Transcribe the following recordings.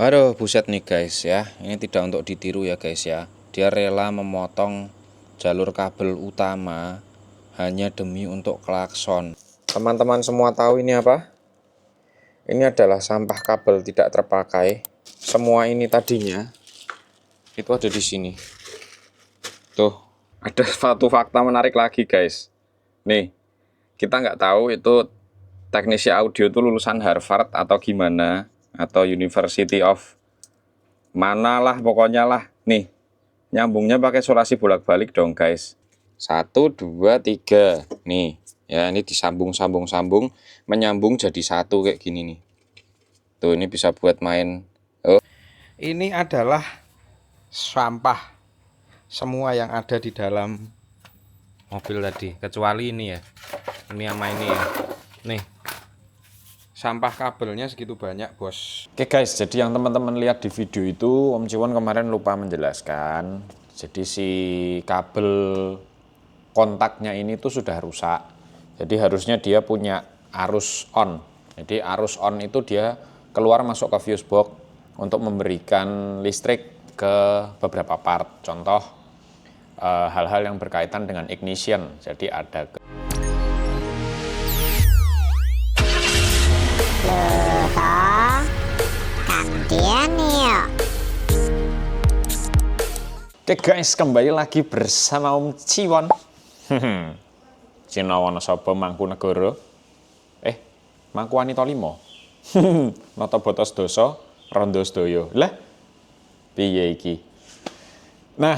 Aduh, buset nih guys ya. Ini tidak untuk ditiru ya guys ya. Dia rela memotong jalur kabel utama hanya demi untuk klakson. Teman-teman semua tahu ini apa? Ini adalah sampah kabel tidak terpakai. Semua ini tadinya itu ada di sini. Tuh, ada satu fakta menarik lagi guys. Nih, kita nggak tahu itu teknisi audio itu lulusan Harvard atau gimana, atau University of mana lah pokoknya lah. Nih, nyambungnya pakai solasi bolak-balik dong guys. 1, 2, 3. Nih, ya ini disambung-sambung-sambung, menyambung jadi satu kayak gini nih. Tuh, ini bisa buat main. Oh. Ini adalah sampah semua yang ada di dalam mobil tadi, kecuali ini ya. Ini sama ini ya. Nih, sampah kabelnya segitu banyak bos. Oke guys, jadi yang teman-teman lihat di video itu Om Ciwon kemarin lupa menjelaskan. Jadi si kabel kontaknya ini tuh sudah rusak. Jadi harusnya dia punya arus on. Jadi arus on itu dia keluar masuk ke fuse box untuk memberikan listrik ke beberapa part. Contoh hal-hal yang berkaitan dengan ignition. Jadi ada Oke guys, kembali lagi bersama Om Ciwon. Cinawono sapa Mangkunegara? Mangkuwanita 5. Nata botos dosa, rondo sedaya. Lah, piye iki? Nah,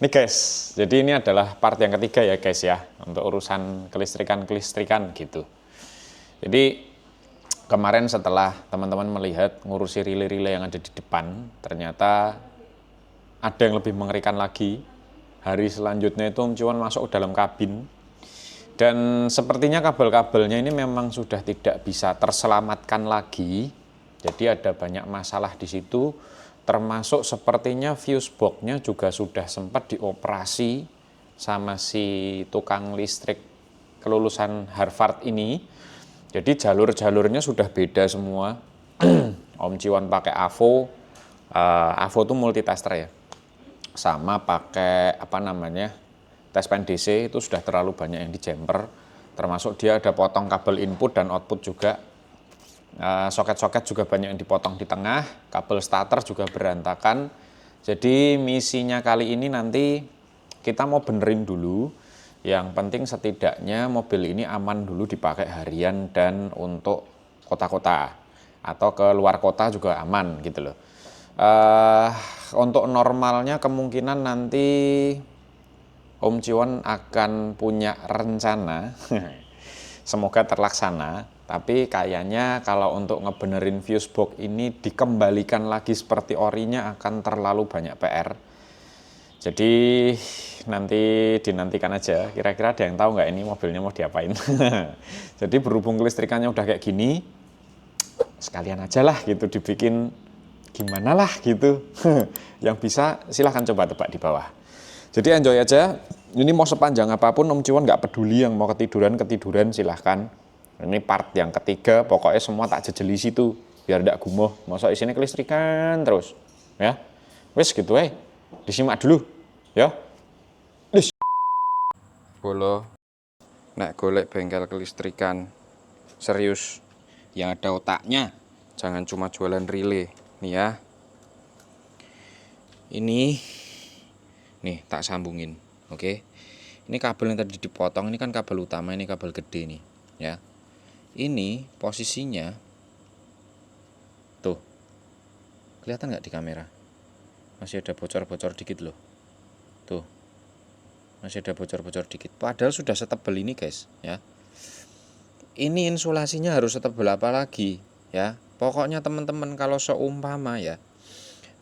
nih guys, jadi ini adalah part yang ketiga ya guys ya, untuk urusan kelistrikan gitu. Jadi kemarin setelah teman-teman melihat ngurusi relay-relay yang ada di depan, ternyata ada yang lebih mengerikan lagi. Hari selanjutnya itu Om Ciwon masuk ke dalam kabin. Dan sepertinya kabel-kabelnya ini memang sudah tidak bisa terselamatkan lagi. Jadi ada banyak masalah di situ. Termasuk sepertinya fuse box-nya juga sudah sempat dioperasi sama si tukang listrik kelulusan Harvard ini. Jadi jalur-jalurnya sudah beda semua. Om Ciwon pakai AVO. AVO itu multitester ya. Sama pakai tes pen DC itu sudah terlalu banyak yang di jumper, termasuk dia ada potong kabel input dan output juga. Soket-soket juga banyak yang dipotong di tengah, kabel starter juga berantakan. Jadi misinya kali ini nanti kita mau benerin dulu. Yang penting setidaknya mobil ini aman dulu dipakai harian dan untuk kota-kota atau ke luar kota juga aman gitu loh. Untuk normalnya kemungkinan nanti Om Ciwon akan punya rencana, semoga terlaksana, tapi kayaknya kalau untuk ngebenerin fuse box ini dikembalikan lagi seperti orinya akan terlalu banyak PR. Jadi nanti dinantikan aja, kira-kira ada yang tahu nggak ini mobilnya mau diapain. Jadi berhubung kelistrikannya udah kayak gini, sekalian aja lah gitu dibikin gimana lah gitu. Yang bisa silahkan coba tebak di bawah. Jadi enjoy aja. Ini mau sepanjang apapun Om Ciwon nggak peduli, yang mau ketiduran silahkan. Ini part yang ketiga, pokoknya semua tak jejeli situ biar nggak gumoh. Masa isinya kelistrikan terus, ya. Wes gitu disimak dulu, ya. Bolo, nek golek bengkel kelistrikan serius, yang ada otaknya, jangan cuma jualan relay, nih ya. Ini nih tak sambungin, oke. Ini kabel yang tadi dipotong, ini kan kabel utama, ini kabel gede nih ya. Ini posisinya tuh, kelihatan nggak di kamera? Masih ada bocor-bocor dikit loh. Tuh, masih ada bocor-bocor dikit, padahal sudah setebel ini guys ya. Ini insulasinya harus setebel apa lagi ya. Pokoknya teman-teman kalau seumpama ya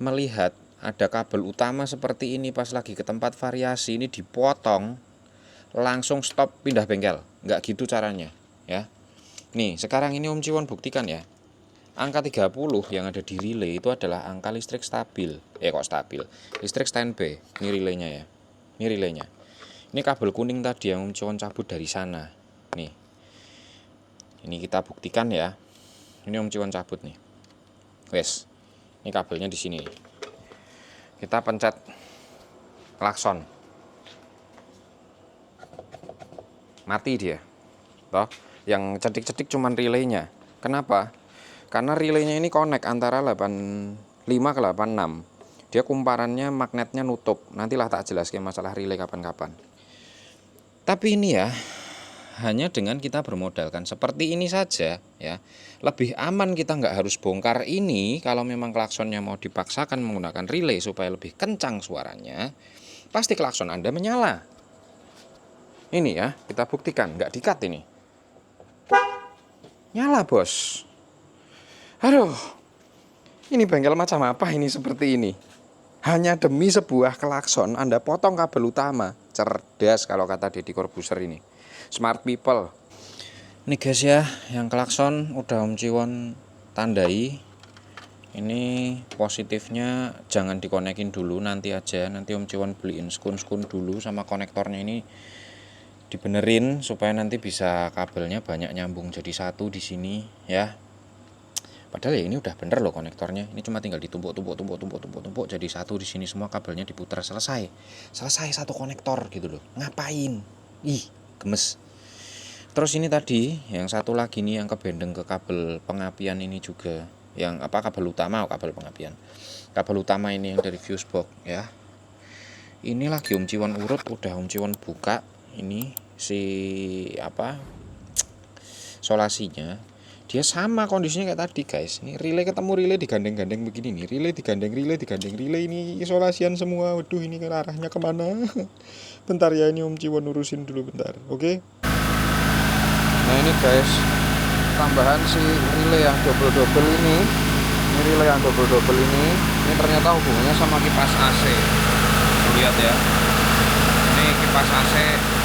melihat ada kabel utama seperti ini, pas lagi ke tempat variasi ini dipotong, langsung stop, pindah bengkel. Nggak gitu caranya ya. Nih sekarang ini Om Ciwon buktikan ya, angka 30 yang ada di relay itu adalah angka listrik stabil. Listrik standby. Ini relaynya ya. Ini relaynya. Ini kabel kuning tadi yang Om Ciwon cabut dari sana. Nih, ini kita buktikan ya. Ini Om Ciwon cabut nih. Wes, Ini kabelnya di sini. Kita pencet klakson. Mati dia. Toh, yang cedik-cedik cuman relaynya. Kenapa? Karena relaynya ini connect antara 85 ke 86. Dia kumparannya magnetnya nutup. Nantilah tak jelaskan masalah relay kapan-kapan. Tapi ini ya, hanya dengan kita bermodalkan seperti ini saja ya, lebih aman. Kita nggak harus bongkar ini. Kalau memang klaksonnya mau dipaksakan menggunakan relay supaya lebih kencang suaranya, pasti klakson Anda menyala. Ini ya, kita buktikan, nggak di-cut ini. Nyala bos. Aduh, ini bengkel macam apa ini seperti ini? Hanya demi sebuah klakson Anda potong kabel utama. Cerdas kalau kata Deddy Corbuzier ini. Smart people. Ini guys ya, yang klakson udah Om Ciwon tandai. Ini positifnya jangan dikonekin dulu, nanti aja. Nanti Om Ciwon beliin skun-skun dulu sama konektornya ini dibenerin supaya nanti bisa kabelnya banyak nyambung jadi satu di sini ya. Padahal ya ini udah bener loh konektornya. Ini cuma tinggal ditumpuk jadi satu di sini, semua kabelnya diputar, selesai. Selesai satu konektor gitu loh. Ngapain? Ih, gemes. Terus ini tadi yang satu lagi nih yang kebendeng ke kabel pengapian ini juga. Yang apa, kabel utama, kabel pengapian. Kabel utama ini yang dari fuse box ya. Ini lagi Om Ciwon urut, udah Om Ciwon buka ini si apa? Solasinya. Dia sama kondisinya kayak tadi guys. Ini relay ketemu relay digandeng-gandeng begini nih. Relay digandeng relay ini isolasian semua. Waduh, ini kan arahnya kemana? Bentar ya, ini Om Ciwon urusin dulu bentar. Oke. Nah ini guys, tambahan si relay yang double ini. Ini relay yang double ini ternyata hubungannya sama kipas AC. Lihat ya. Ini kipas AC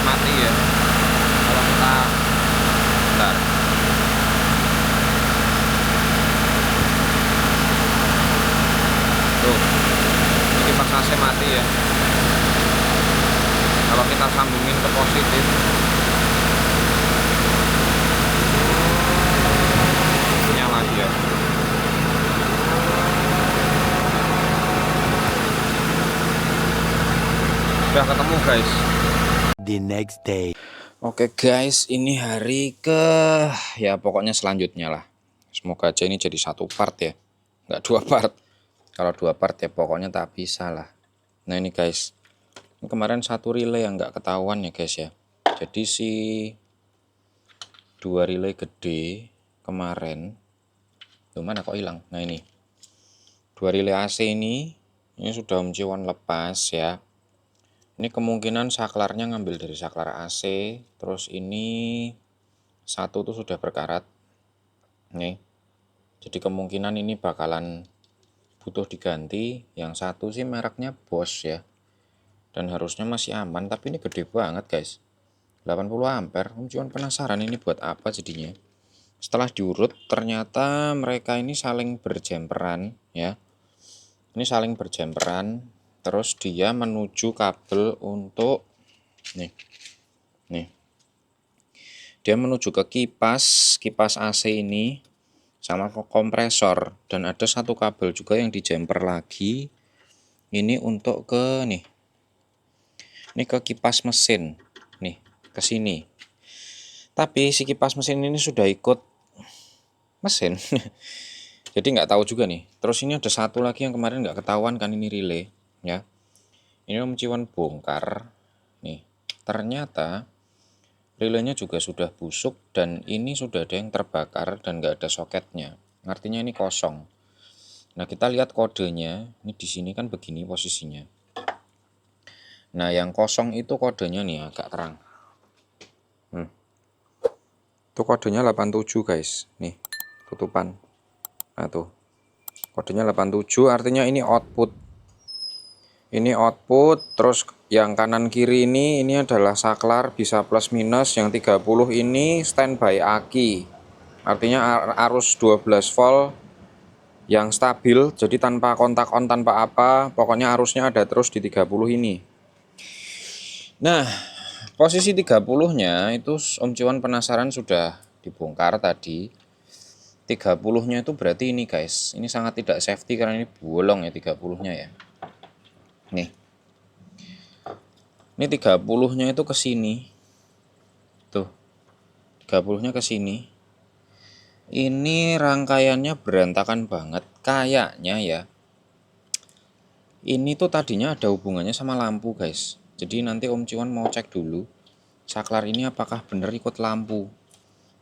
mati ya. Kalau kita bentar. Tuh, ini kipas AC mati ya. Kalau kita sambungin ke positif, nyala dia. Udah ketemu guys. The next day. Oke guys, ini hari ke ya pokoknya selanjutnya lah. Semoga aja ini jadi satu part ya, nggak dua part. Kalau dua part ya pokoknya tak bisa lah. Nah ini guys, ini kemarin satu relay yang nggak ketahuan ya guys ya. Jadi si dua relay gede kemarin, tuh mana kok hilang? Nah ini dua relay AC ini sudah Om Ciwon lepas ya. Ini kemungkinan saklarnya ngambil dari saklar AC. Terus ini satu tuh sudah berkarat nih. Jadi kemungkinan ini bakalan butuh diganti. Yang satu sih mereknya Bosch ya, dan harusnya masih aman. Tapi ini gede banget guys, 80 ampere. Om Ciwon penasaran ini buat apa jadinya. Setelah diurut ternyata mereka ini saling berjemperan ya. Ini saling berjemperan. Terus dia menuju kabel untuk nih dia menuju ke kipas AC ini sama kompresor, dan ada satu kabel juga yang dijemper lagi ini untuk ke ini ke kipas mesin nih, ke sini. Tapi si kipas mesin ini sudah ikut mesin jadi nggak tahu juga nih. Terus ini ada satu lagi yang kemarin nggak ketahuan kan, ini relay ya. Ini Om Ciwon bongkar nih, ternyata relaynya juga sudah busuk dan ini sudah ada yang terbakar dan nggak ada soketnya, artinya ini kosong. Nah kita lihat kodenya, ini di sini kan begini posisinya. Nah yang kosong itu kodenya nih agak terang. Itu kodenya 87 guys, nih tutupan. Nah tuh kodenya 87, artinya ini output. Ini output. Terus yang kanan kiri ini adalah saklar, bisa plus minus. Yang 30 ini standby aki, artinya arus 12 volt yang stabil, jadi tanpa kontak on, tanpa apa, pokoknya arusnya ada terus di 30 ini. Nah posisi 30 nya itu Om Ciwon penasaran, sudah dibongkar tadi. 30-nya itu berarti ini guys. Ini sangat tidak safety karena ini bolong ya 30-nya ya. Nih. Ini 30-nya itu ke sini. Tuh. 30-nya ke sini. Ini rangkaiannya berantakan banget. Kayaknya ya. Ini tuh tadinya ada hubungannya sama lampu guys. Jadi nanti Om Ciwan mau cek dulu. Saklar ini apakah bener ikut lampu.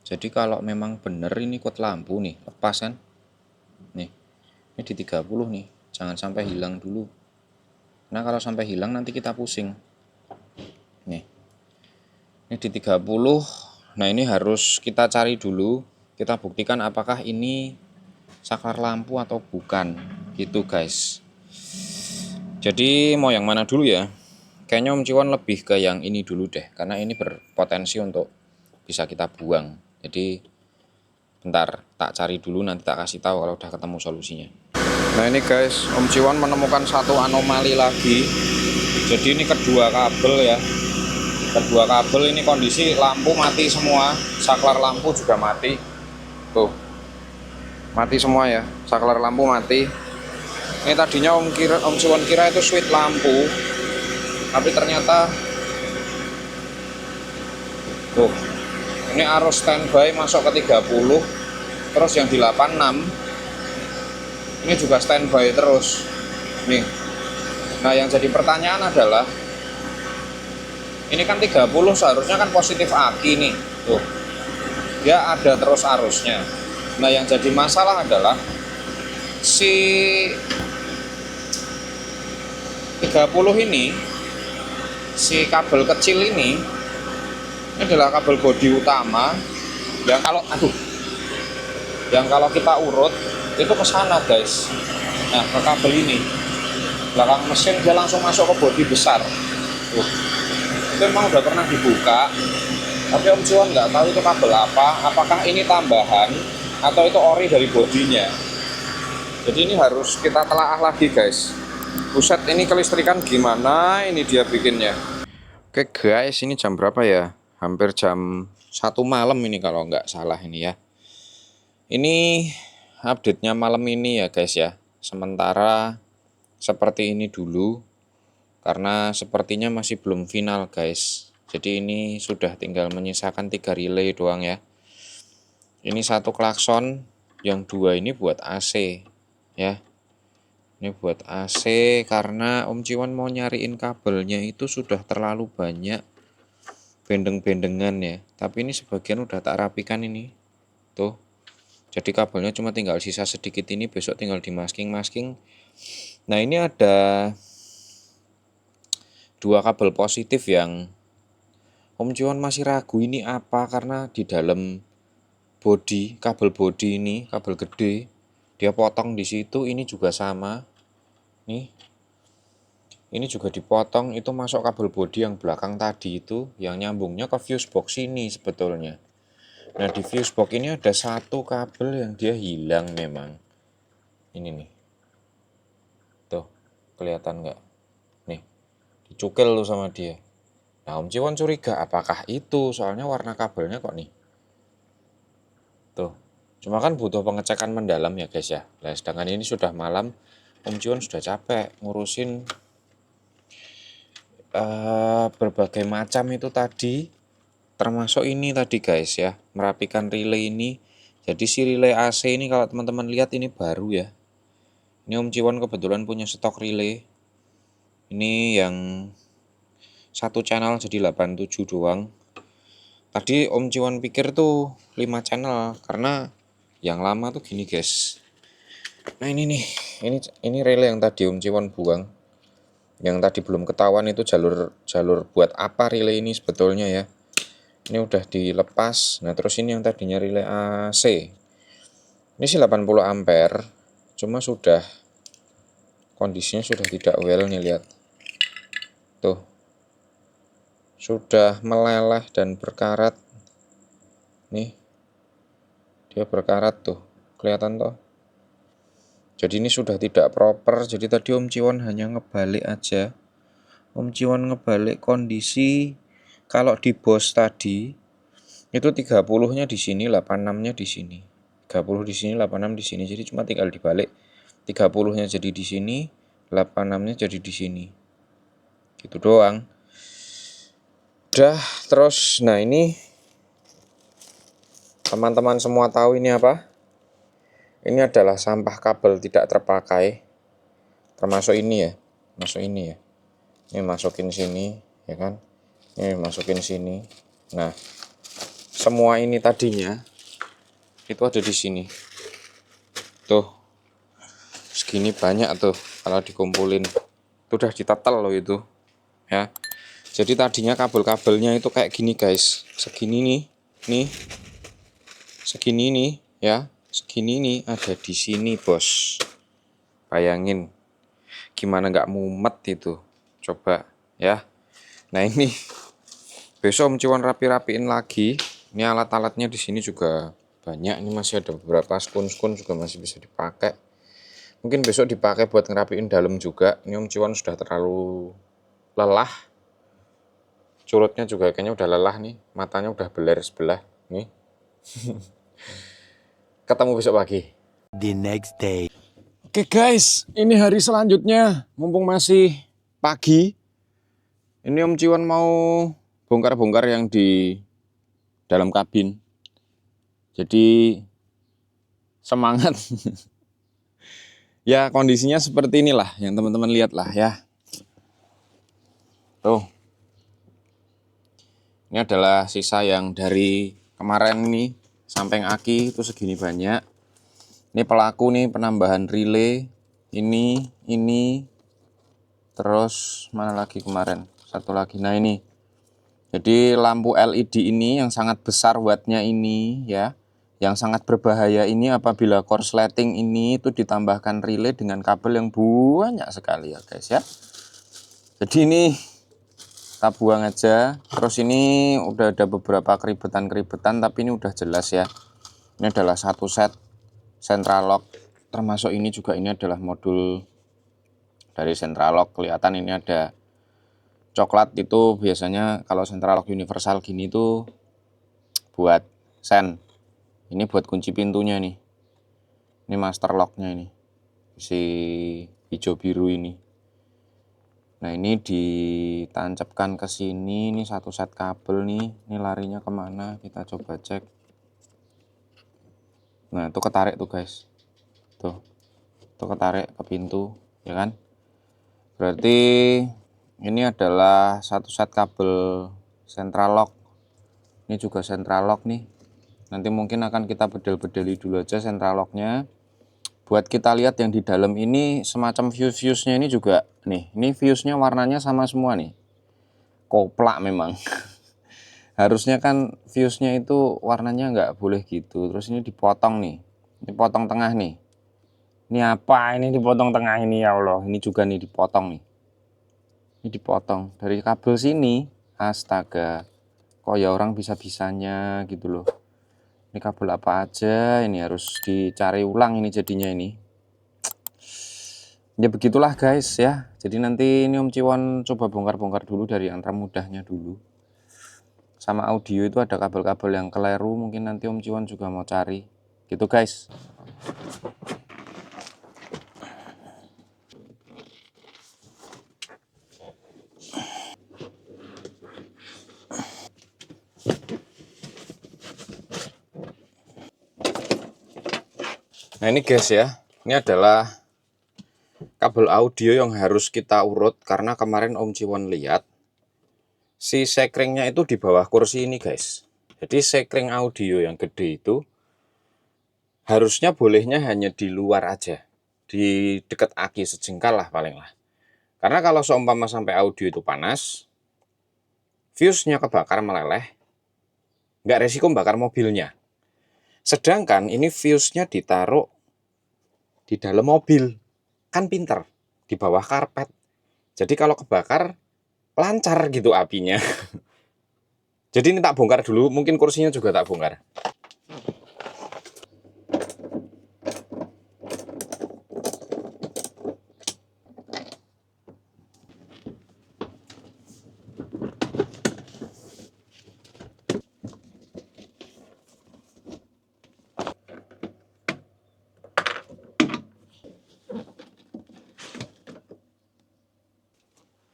Jadi kalau memang bener ini ikut lampu nih, lepas kan. Nih, ini di 30 nih, jangan sampai hilang dulu. Nah kalau sampai hilang nanti kita pusing. Nih, ini di 30. Nah ini harus kita cari dulu, kita buktikan apakah ini saklar lampu atau bukan. Gitu guys. Jadi mau yang mana dulu ya? Kayaknya Om Ciwan lebih ke yang ini dulu deh, karena ini berpotensi untuk bisa kita buang. Jadi bentar tak cari dulu, nanti tak kasih tahu kalau udah ketemu solusinya. Nah ini guys, Om Ciwan menemukan satu anomali lagi. Jadi ini kedua kabel ya. Kedua kabel ini kondisi lampu mati semua, saklar lampu juga mati. Tuh. Mati semua ya, saklar lampu mati. Ini tadinya Om Ciwan kira itu switch lampu. Tapi ternyata tuh. Ini arus standby masuk ke 30. Terus yang di 86 ini juga standby terus nih. Nah yang jadi pertanyaan adalah ini kan 30 seharusnya kan positif aki nih tuh, dia ada terus arusnya. Nah yang jadi masalah adalah si 30 ini, si kabel kecil ini adalah kabel bodi utama yang kalau kita urut itu ke sana guys. Nah ke kabel ini belakang mesin dia langsung masuk ke bodi besar. Itu memang udah pernah dibuka, tapi Om Ciwan nggak tahu itu kabel apa, apakah ini tambahan atau itu ori dari bodinya. Jadi ini harus kita telaah lagi guys. Buset, ini kelistrikan gimana ini dia bikinnya. Oke guys, ini jam berapa ya? Hampir jam 1 malam ini kalau nggak salah ini ya. Ini update-nya malam ini ya guys ya. Sementara seperti ini dulu, karena sepertinya masih belum final guys. Jadi ini sudah tinggal menyisakan 3 relay doang ya. Ini satu klakson, yang 2 ini buat AC ya. Ini buat AC karena Om Ciwan mau nyariin kabelnya itu sudah terlalu banyak bendeng-bendengan ya. Tapi ini sebagian udah tak rapikan ini. Tuh. Jadi kabelnya cuma tinggal sisa sedikit ini, besok tinggal di masking-masking. Nah ini ada 2 kabel positif yang Om Ciwan masih ragu ini apa, karena di dalam bodi, kabel bodi ini, kabel gede, dia potong di situ. Ini juga sama. Nih. Ini juga dipotong, itu masuk kabel bodi yang belakang tadi itu, yang nyambungnya ke fuse box ini sebetulnya. Nah di fuse box ini ada satu kabel yang dia hilang memang. Ini nih. Tuh, kelihatan nggak? Nih, dicukil tuh sama dia. Nah Om Ciwan curiga apakah itu, soalnya warna kabelnya kok nih. Tuh, cuma kan butuh pengecekan mendalam ya guys ya. Nah sedangkan ini sudah malam, Om Ciwan sudah capek ngurusin berbagai macam itu tadi, termasuk ini tadi guys ya, merapikan relay ini. Jadi si relay AC ini kalau teman-teman lihat ini baru ya. Ini Om Ciwan kebetulan punya stok relay. Ini yang satu channel jadi 87 doang. Tadi Om Ciwan pikir tuh 5 channel karena yang lama tuh gini guys. Nah ini nih, ini relay yang tadi Om Ciwan buang. Yang tadi belum ketahuan itu jalur buat apa relay ini sebetulnya ya. Ini udah dilepas. Nah terus ini yang tadinya relay AC, ini sih 80 ampere, cuma sudah kondisinya sudah tidak well nih, lihat tuh, sudah meleleh dan berkarat nih, dia berkarat tuh, kelihatan toh. Jadi ini sudah tidak proper. Jadi tadi Om Ciwan hanya ngebalik aja. Om Ciwan ngebalik kondisi kalau di BOS tadi itu 30-nya di sini, 86-nya di sini. 30 di sini, 86 di sini. Jadi cuma tinggal dibalik. 30-nya jadi di sini, 86-nya jadi di sini. Gitu doang. Udah, terus nah ini teman-teman semua tahu ini apa? Ini adalah sampah kabel tidak terpakai. Termasuk ini ya. Masuk ini ya. Ini masukin sini, ya kan? Ini masukin sini. Nah, semua ini tadinya itu ada di sini. Tuh. Segini banyak tuh kalau dikumpulin. Itu udah ditetel loh itu. Ya. Jadi tadinya kabel-kabelnya itu kayak gini, guys. Segini nih. Nih. Segini nih, ya. Segini nih ada di sini, Bos. Bayangin. Gimana nggak mumet itu. Coba, ya. Nah, ini besok Om Ciwan rapi-rapiin lagi. Ini alat-alatnya di sini juga banyak. Ini masih ada beberapa skun-skun juga masih bisa dipakai. Mungkin besok dipakai buat ngerapiin dalam juga. Ini Om Ciwan sudah terlalu lelah. Curutnya juga kayaknya udah lelah nih. Matanya udah beler sebelah. Nih. Ketemu besok pagi. The next day. Oke guys, ini hari selanjutnya. Mumpung masih pagi. Ini Om Ciwan mau bongkar-bongkar yang di dalam kabin. Jadi semangat. Ya kondisinya seperti inilah yang teman-teman lihat lah ya. Tuh. Ini adalah sisa yang dari kemarin nih, samping aki itu segini banyak. Ini pelaku nih penambahan relay, ini, terus mana lagi kemarin? Satu lagi, nah ini. Jadi lampu LED ini yang sangat besar wattnya ini ya, yang sangat berbahaya ini apabila korsleting ini itu ditambahkan relay dengan kabel yang banyak sekali ya guys ya. Jadi ini kita buang aja. Terus ini udah ada beberapa keribetan tapi ini udah jelas ya. Ini adalah satu set central lock. Termasuk ini juga, ini adalah modul dari central lock. Kelihatan ini ada coklat, itu biasanya kalau central lock universal gini tuh buat sen. Ini buat kunci pintunya nih. Ini master locknya ini. Si hijau biru ini. Nah ini ditancapkan ke sini, ini satu set kabel nih, ini larinya kemana? Kita coba cek. Nah itu ketarik tuh guys, tuh ketarik ke pintu, ya kan? Berarti ini adalah satu set kabel central lock. Ini juga central lock nih. Nanti mungkin akan kita bedel-bedeli dulu aja central locknya. Buat kita lihat yang di dalam ini semacam fuse-nya ini juga nih. Ini fuse-nya warnanya sama semua nih. Koplak memang. Harusnya kan fuse-nya itu warnanya nggak boleh gitu. Terus ini dipotong nih. Ini potong tengah nih. Ini apa? Ini dipotong tengah ini ya Allah. Ini juga nih dipotong nih. Ini dipotong dari kabel sini. Astaga. Kok ya orang bisa-bisanya gitu loh. Ini kabel apa aja, ini harus dicari ulang ini jadinya ini. Ya begitulah guys ya. Jadi nanti ini Om Ciwan coba bongkar-bongkar dulu dari yang termudahnya dulu. Sama audio itu ada kabel-kabel yang keliru, mungkin nanti Om Ciwan juga mau cari. Gitu guys. Nah ini guys ya, ini adalah kabel audio yang harus kita urut karena kemarin Om Ciwan lihat si sekringnya itu di bawah kursi ini guys. Jadi sekring audio yang gede itu harusnya bolehnya hanya di luar aja, di dekat aki sejengkal lah paling lah. Karena kalau seumpama sampai audio itu panas, fuse-nya kebakar meleleh, nggak resiko bakar mobilnya. Sedangkan ini fuse-nya ditaruh di dalam mobil, kan pinter, di bawah karpet. Jadi kalau kebakar, lancar gitu apinya. Jadi ini tak bongkar dulu, mungkin kursinya juga tak bongkar.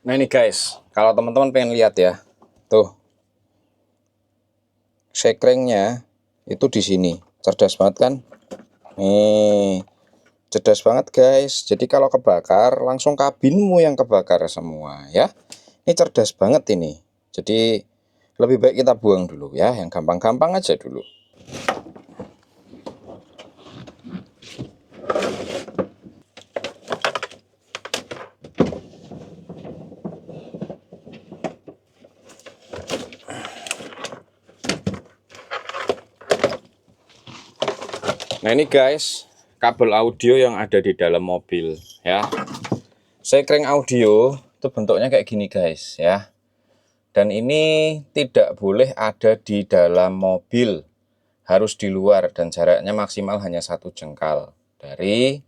Nah ini guys, kalau teman-teman pengen lihat ya, tuh sekringnya itu di sini, cerdas banget kan? Nih, cerdas banget guys. Jadi kalau kebakar langsung kabinmu yang kebakar semua ya. Ini cerdas banget ini. Jadi lebih baik kita buang dulu ya, yang gampang-gampang aja dulu. Nah ini guys, kabel audio yang ada di dalam mobil ya. Sekring audio itu bentuknya kayak gini guys ya. Dan ini tidak boleh ada di dalam mobil, harus di luar dan jaraknya maksimal hanya 1 jengkal dari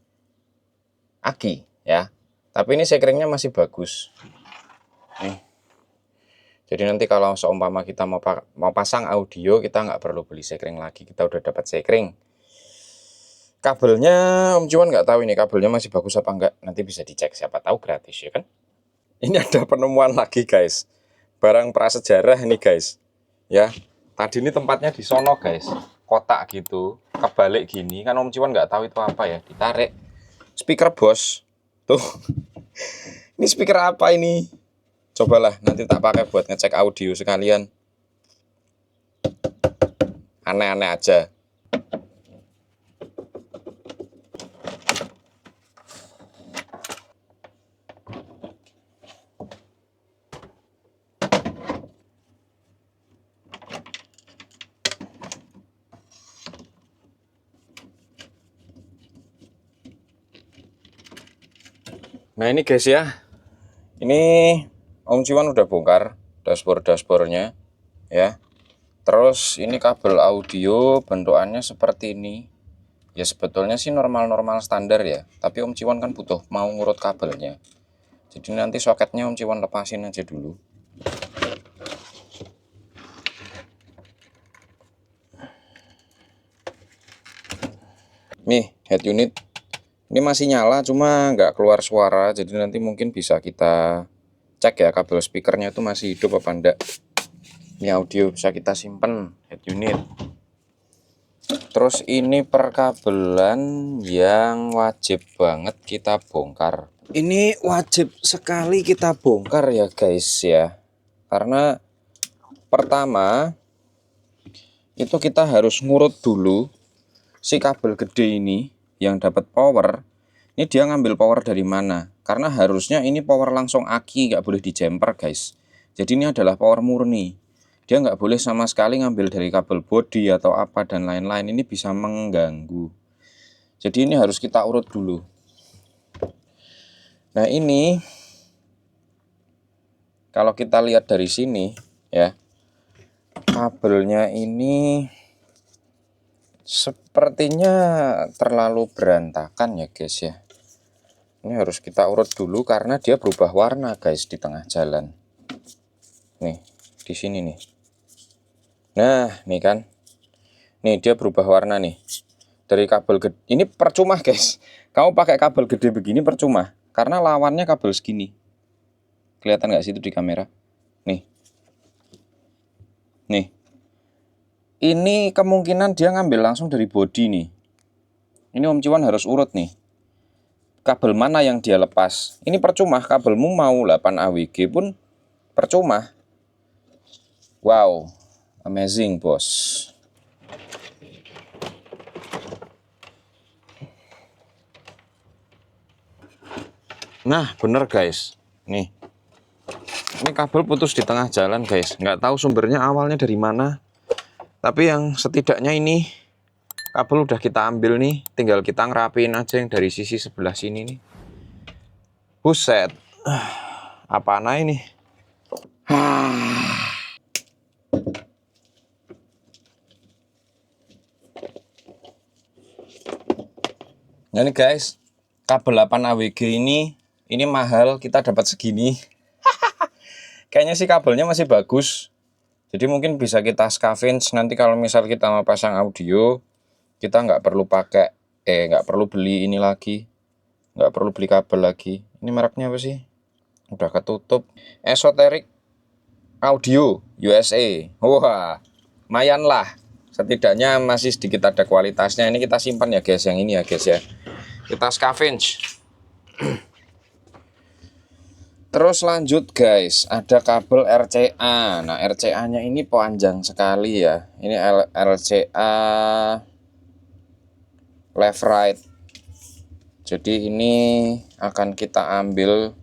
aki ya. Tapi ini sekringnya masih bagus. Nih. Jadi nanti kalau seumpama kita mau pasang audio, kita nggak perlu beli sekring lagi, kita udah dapat sekring. Kabelnya Om Cuman nggak tahu ini kabelnya masih bagus apa enggak, nanti bisa dicek, siapa tahu gratis ya kan. Ini ada penemuan lagi guys, barang prasejarah ini guys ya. Tadi ini tempatnya di sono guys, kotak gitu, kebalik gini kan. Om Cuman nggak tahu itu apa ya, ditarik speaker bos tuh. Ini speaker apa ini, cobalah nanti tak pakai buat ngecek audio sekalian, aneh-aneh aja. Nah ini guys ya, ini Om Cuman udah bongkar dashboard-dashboardnya ya. Terus ini kabel audio bentukannya seperti ini. Ya sebetulnya sih normal-normal standar ya, tapi Om Cuman kan butuh mau ngurut kabelnya. Jadi nanti soketnya Om Cuman lepasin aja dulu. Nih head unit. Ini masih nyala cuma nggak keluar suara, jadi nanti mungkin bisa kita cek ya kabel speakernya itu masih hidup apa enggak. Ini audio bisa kita simpen head unit. Terus ini perkabelan yang wajib banget kita bongkar. Ini wajib sekali kita bongkar ya guys ya. Karena pertama itu kita harus ngurut dulu si kabel gede ini yang dapat power. Ini dia ngambil power dari mana? Karena harusnya ini power langsung aki, nggak boleh dijemper guys. Jadi ini adalah power murni. Dia nggak boleh sama sekali ngambil dari kabel body atau apa dan lain-lain. Ini bisa mengganggu. Jadi ini harus kita urut dulu. Nah ini kalau kita lihat dari sini ya, kabelnya ini sepertinya terlalu berantakan ya guys ya. Ini harus kita urut dulu karena dia berubah warna guys di tengah jalan. Nih, di sini nih. Nah, nih kan. Nih dia berubah warna nih. Dari kabel gede. Ini percuma guys. Kamu pakai kabel gede begini percuma. Karena lawannya kabel segini. Kelihatan nggak sih itu di kamera? Nih. Nih. Ini kemungkinan dia ngambil langsung dari body nih. Ini Om Cuman harus urut nih. Kabel mana yang dia lepas. Ini percuma, kabelmu mau 8 AWG pun percuma. Wow, amazing bos. Nah bener guys, nih. Ini kabel putus di tengah jalan guys. Nggak tahu sumbernya awalnya dari mana. Tapi yang setidaknya ini kabel udah kita ambil nih, tinggal kita ngerapiin aja yang dari sisi sebelah sini nih. Buset, apaan ini? Nah ini guys, kabel 8 AWG ini mahal, kita dapat segini. Kayaknya sih kabelnya masih bagus. Jadi mungkin bisa kita scavenge nanti kalau misal kita mau pasang audio. Kita nggak perlu nggak perlu beli ini lagi, nggak perlu beli kabel lagi. Ini mereknya apa sih? Udah ketutup. Esoteric Audio USA. Wah, lumayan lah. Setidaknya masih sedikit ada kualitasnya. Ini kita simpan ya guys, yang ini ya guys ya. Kita scavenge. Terus lanjut guys, ada kabel RCA. Nah, RCA-nya ini panjang sekali ya. Ini RCA left right. Jadi ini akan kita ambil,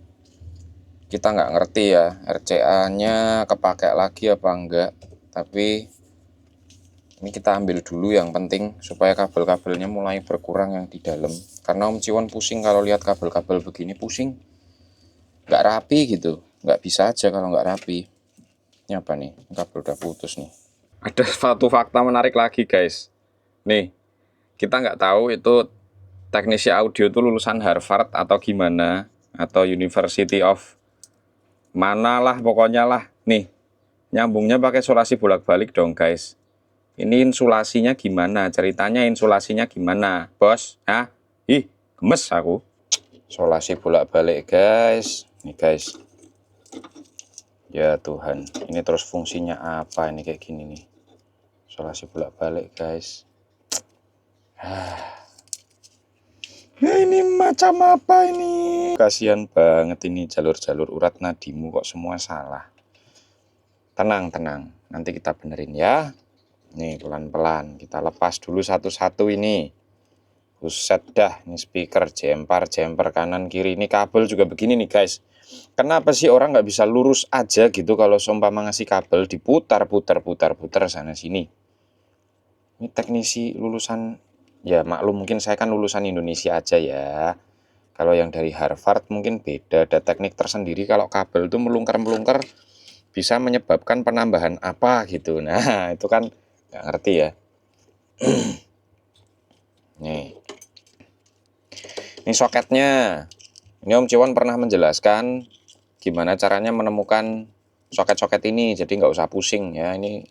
kita nggak ngerti ya RCA-nya kepake lagi apa enggak. Tapi ini kita ambil dulu yang penting supaya kabel-kabelnya mulai berkurang yang di dalam. Karena Om Ciwon pusing kalau lihat kabel-kabel begini, pusing. Nggak rapi gitu, nggak bisa aja kalau nggak rapi. Ini apa nih? Kabel udah putus nih. Ada satu fakta menarik lagi guys. Nih, kita nggak tahu itu teknisi audio itu lulusan Harvard atau gimana, atau University of mana lah pokoknya lah. Nih, nyambungnya pakai insulasi bolak-balik dong guys. Ini insulasinya gimana? Ceritanya insulasinya gimana, bos? Hah? Ih, gemes aku. Insulasi bolak-balik guys. Nih guys. Ya Tuhan, ini terus fungsinya apa ini kayak gini nih? Insulasi bolak-balik guys. Ini macam apa ini? Kasihan banget ini jalur-jalur urat nadimu kok semua salah. Tenang, tenang. Nanti kita benerin ya. Nih pelan-pelan. Kita lepas dulu satu-satu ini. Buset dah. Ini speaker, jemper kanan kiri. Ini kabel juga begini nih guys. Kenapa sih orang nggak bisa lurus aja gitu kalau seumpama ngasih kabel diputar sana sini. Ini teknisi lulusan, ya maklum mungkin saya kan lulusan Indonesia aja ya. Kalau yang dari Harvard mungkin beda, ada teknik tersendiri kalau kabel itu melungker-melungker bisa menyebabkan penambahan apa gitu. Nah itu kan nggak ngerti ya. Nih, ini soketnya. Ini Om Ciwon pernah menjelaskan gimana caranya menemukan soket-soket ini, jadi nggak usah pusing ya. Ini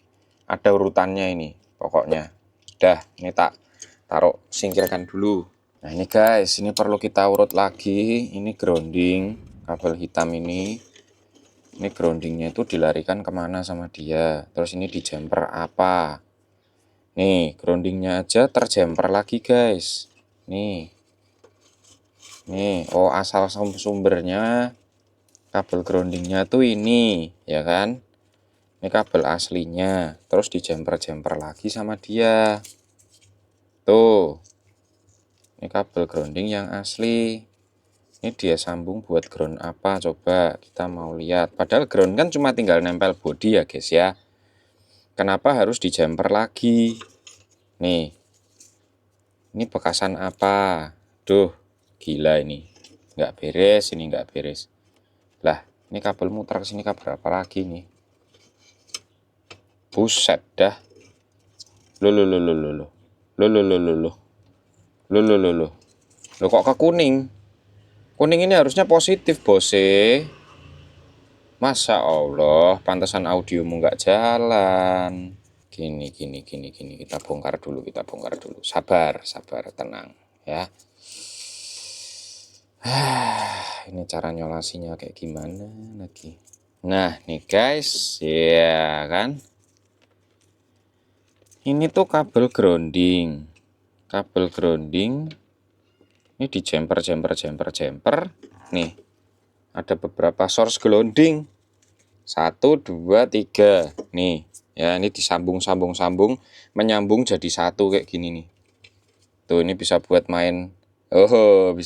ada urutannya ini pokoknya. Dah, ini tak taruh, singkirkan dulu. Nah ini guys, ini perlu kita urut lagi. Ini grounding kabel hitam ini. Ini groundingnya itu dilarikan kemana sama dia. Terus ini di jumper apa? Nih groundingnya aja terjumper lagi guys. Nih, oh asal sumbernya kabel groundingnya tuh ini ya kan. Ini kabel aslinya, terus di jumper lagi sama dia. Tuh, ini kabel grounding yang asli. Ini dia sambung buat ground apa coba kita mau lihat. Padahal ground kan cuma tinggal nempel body ya guys ya. Kenapa harus di jumper lagi? Nih, ini bekasan apa? Duh, gila ini. Nggak beres, ini nggak beres. Lah, ini kabel muter ke sini kabel apa lagi nih? Buset dah. Loh. Loh kok ke kuning? Kuning ini harusnya positif, bose. Masa Allah, pantesan audiomu nggak jalan. Gini. Kita bongkar dulu. Sabar, tenang ya. Ini cara nyolasinya kayak gimana lagi? Nah, nih guys, ya kan? Ini tuh kabel grounding. Ini di jumper. Nih, ada beberapa source grounding. 1, 2, 3. Nih, ya ini disambung, menyambung jadi satu kayak gini nih. Tuh, ini bisa buat main. Oh,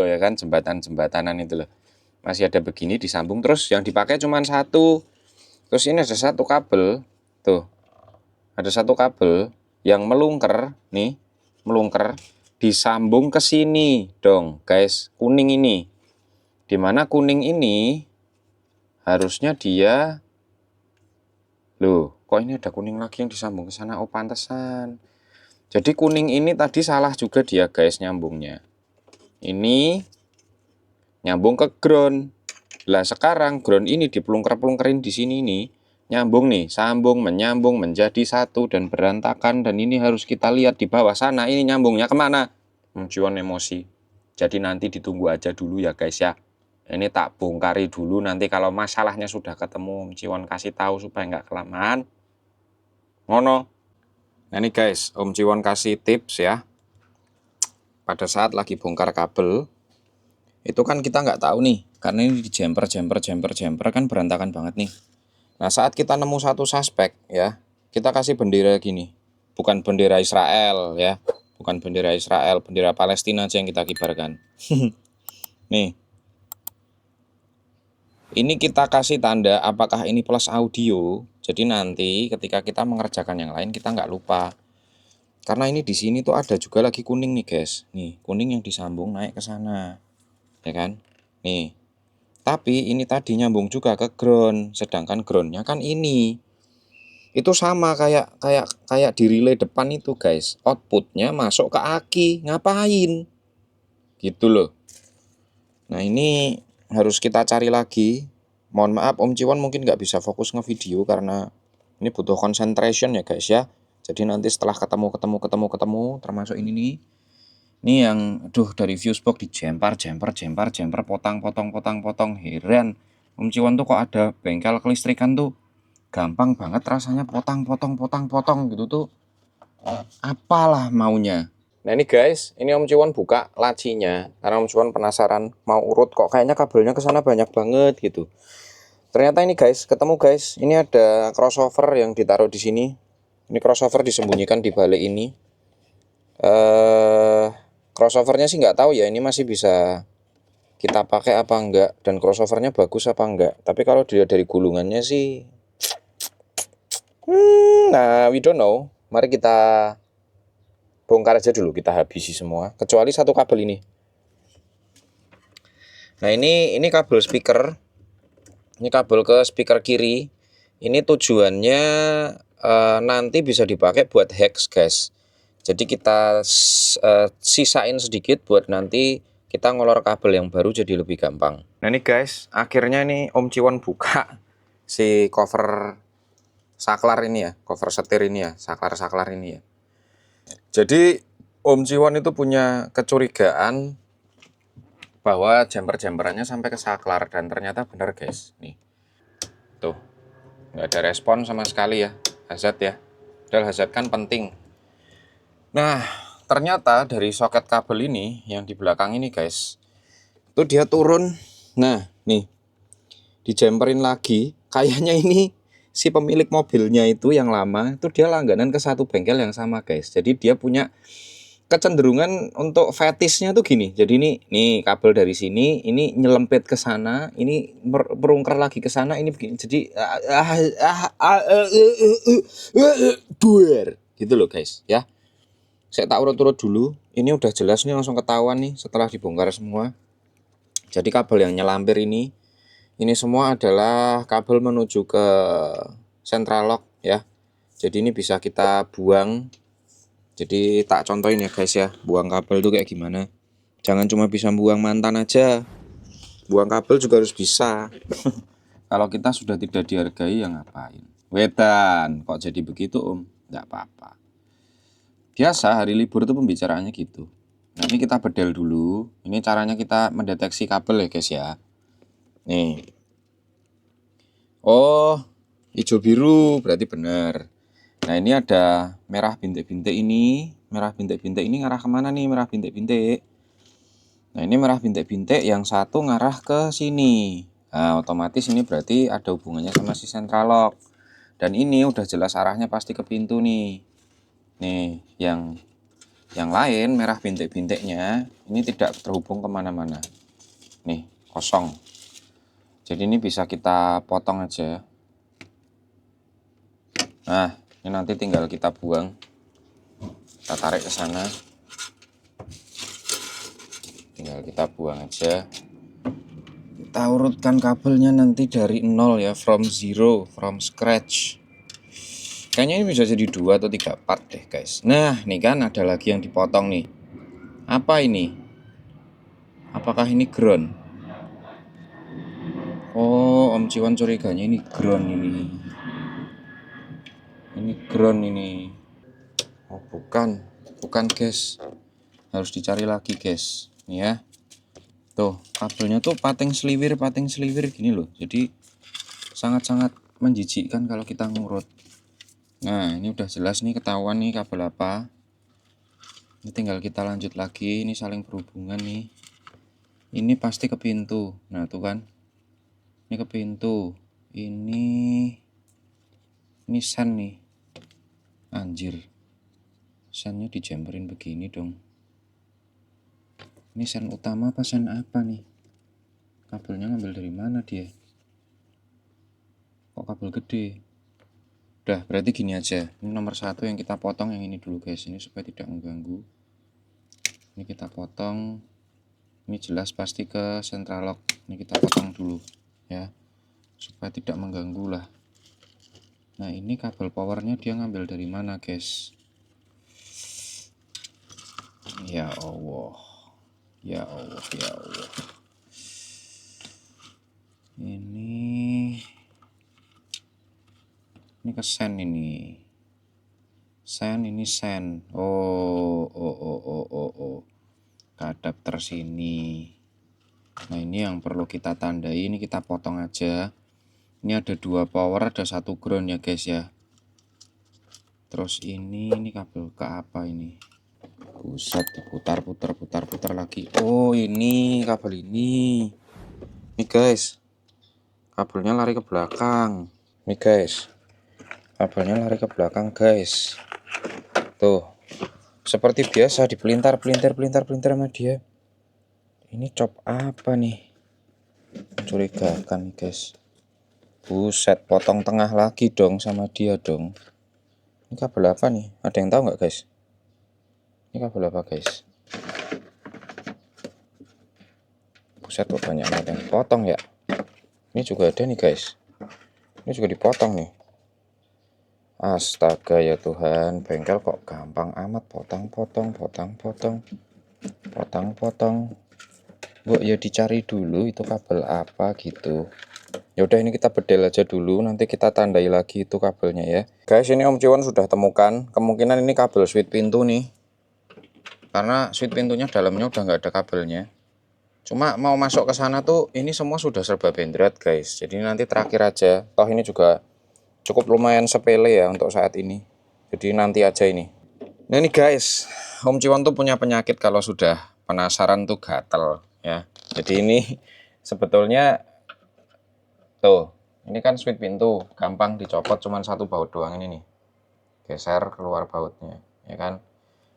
ya kan, jembatanan itu loh. Masih ada begini disambung, terus yang dipakai cuma satu. Terus ini ada satu kabel. Tuh. Ada satu kabel yang melungker disambung ke sini dong guys, kuning ini. Dimana kuning ini harusnya dia, loh kok ini ada kuning lagi yang disambung ke sana? Oh pantesan. Jadi kuning ini tadi salah juga dia guys nyambungnya. Ini nyambung ke ground. Lah sekarang ground ini dipelungker-pelungkerin di sini nih. Nyambung nih, menyambung menjadi satu dan berantakan. Dan ini harus kita lihat di bawah sana, ini nyambungnya kemana? Ciwon emosi. Jadi nanti ditunggu aja dulu ya guys ya. Ini tak bongkari dulu, nanti kalau masalahnya sudah ketemu Om Ciwon kasih tahu supaya nggak kelamaan. Ngono. Nah ini guys, Om Ciwon kasih tips ya. Pada saat lagi bongkar kabel, itu kan kita nggak tahu nih, karena ini di jumper kan berantakan banget nih. Nah saat kita nemu satu suspek ya, kita kasih bendera gini, bukan bendera Israel ya, bukan bendera Israel, bendera Palestina aja yang kita kibarkan. Nih, ini kita kasih tanda apakah ini plus audio, jadi nanti ketika kita mengerjakan yang lain kita nggak lupa. Karena ini di sini tuh ada juga lagi kuning nih guys, nih kuning yang disambung naik ke sana, ya kan? Nih, tapi ini tadi nyambung juga ke ground, sedangkan groundnya kan ini. Itu sama kayak di relay depan itu guys, outputnya masuk ke aki, ngapain? Gitu loh. Nah ini harus kita cari lagi. Mohon maaf Om Ciwon mungkin nggak bisa fokus ngevideo karena ini butuh concentration ya guys ya. Jadi nanti setelah ketemu termasuk ini nih. Ini yang dari fuse box dijempar, potong, heran. Om Ciwon tuh kok ada bengkel kelistrikan tuh gampang banget rasanya potong gitu tuh. Apalah maunya. Nah ini guys, ini Om Ciwon buka lacinya karena Om Ciwon penasaran mau urut kok kayaknya kabelnya ke sana banyak banget gitu. Ternyata ini guys, ketemu guys. Ini ada crossover yang ditaruh di sini. Ini crossover disembunyikan di balik ini. Crossovernya sih nggak tahu ya, ini masih bisa kita pakai apa enggak dan crossovernya bagus apa enggak. Tapi kalau dilihat dari gulungannya sih nah we don't know. Mari kita bongkar aja dulu, kita habisi semua kecuali satu kabel ini. Nah ini kabel speaker, ini kabel ke speaker kiri. Ini tujuannya nanti bisa dipakai buat hex guys. Jadi kita sisain sedikit buat nanti kita ngolor kabel yang baru jadi lebih gampang. Nah ini guys, akhirnya nih Om Ciwon buka si cover saklar ini ya, cover setir ini ya, saklar ini ya. Jadi Om Ciwon itu punya kecurigaan bahwa jumper-jumperannya sampai ke saklar dan ternyata benar guys. Nih, tuh nggak ada respon sama sekali ya, hazard ya. Padahal hazard kan penting. Nah, ternyata dari soket kabel ini yang di belakang ini guys, itu dia turun. Nah, nih dijemperin lagi. Kayaknya ini si pemilik mobilnya itu yang lama itu dia langganan ke satu bengkel yang sama guys. Jadi dia punya kecenderungan untuk fetishnya tuh gini. Jadi nih kabel dari sini, ini nyelempit ke sana, ini merungker lagi ke sana, ini begini. Jadi duer gitu loh guys ya. Saya tak urut-urut dulu. Ini udah jelas nih, langsung ketahuan nih setelah dibongkar semua. Jadi kabel yang nyelampir ini semua adalah kabel menuju ke central lock ya. Jadi ini bisa kita buang. Jadi tak contohin ya guys ya, buang kabel tuh kayak gimana. Jangan cuma bisa buang mantan aja, buang kabel juga harus bisa. Kalau kita sudah tidak dihargai ya ngapain. Wedan, kok jadi begitu Om? Nggak apa-apa. Biasa hari libur tuh pembicaraannya gitu. Nah ini kita bedel dulu. Ini caranya kita mendeteksi kabel ya guys ya. Nih. Oh, hijau biru berarti benar. Nah ini ada merah bintik-bintik ini. Merah bintik-bintik ini ngarah kemana nih merah bintik-bintik? Nah ini merah bintik-bintik yang satu ngarah ke sini. Nah otomatis ini berarti ada hubungannya sama si central lock. Dan ini udah jelas arahnya pasti ke pintu nih. Nih yang lain merah bintik-bintiknya ini tidak terhubung kemana-mana. Nih kosong. Jadi ini bisa kita potong aja. Nah ini nanti tinggal kita buang, kita tarik ke sana, tinggal kita buang aja. Kita urutkan kabelnya nanti dari nol ya, from zero, from scratch. Kayaknya ini bisa jadi 2 atau 3 part deh guys. Nah nih kan ada lagi yang dipotong nih. Apa ini? Apakah ini ground? Oh Om Ciwon curiganya ini ground ini. Ini ground ini. Oh bukan guys, harus dicari lagi guys. Nih ya, Tuh, kabelnya tuh pating seliwir gini loh. Jadi sangat-sangat menjijikkan kalau kita ngurut. Nah, ini udah jelas nih, ketahuan nih kabel apa. Ini tinggal kita lanjut lagi, ini saling berhubungan nih. Ini pasti ke pintu. Nah, tuh kan. Ini ke pintu. Ini sen nih. Anjir. Sennya dijemperin begini dong. Ini sen utama apa sen apa nih? Kabelnya ngambil dari mana dia? Kok kabel gede? Udah, berarti gini aja. Ini nomor 1 yang kita potong yang ini dulu guys. Ini supaya tidak mengganggu. Ini kita potong. Ini jelas pasti ke central lock. Ini kita potong dulu ya. Supaya tidak mengganggu lah. Nah, ini kabel powernya dia ngambil dari mana guys? Ya Allah. Ya Allah, ya Allah. Ini ke sen ini. Ini sen. Oh. Ke adapter sini. Nah, ini yang perlu kita tandai. Ini kita potong aja. Ini ada 2 power, ada 1 ground ya guys ya. Terus ini kabel ke apa ini? Buset, diputar lagi. Oh, ini kabel ini. Nih guys. Kabelnya lari ke belakang. Nih guys. Kabelnya lari ke belakang guys. Tuh. Seperti biasa dipelintar sama dia. Ini cop apa nih? Mencurigakan guys. Buset, potong tengah lagi dong sama dia dong. Ini kabel apa nih? Ada yang tahu nggak guys? Ini kabel apa guys? Buset, kok banyak banget yang dipotong ya. Ini juga ada nih guys. Ini juga dipotong nih. Astaga ya Tuhan, bengkel kok gampang amat potong. Bu, ya dicari dulu itu kabel apa gitu. Ya udah, ini kita bedel aja dulu, nanti kita tandai lagi itu kabelnya ya. Guys, ini Om Ciwon sudah temukan, kemungkinan ini kabel switch pintu nih. Karena switch pintunya dalamnya udah nggak ada kabelnya. Cuma mau masuk ke sana tuh ini semua sudah serba bendrat guys. Jadi nanti terakhir aja. Toh ini juga cukup lumayan sepele ya untuk saat ini. Jadi nanti aja ini. Nah ini guys, Om Ciwon tuh punya penyakit kalau sudah penasaran tuh gatel ya. Jadi ini sebetulnya tuh, ini kan switch pintu, gampang dicopot, cuman 1 baut doang ini nih. Geser keluar bautnya, ya kan.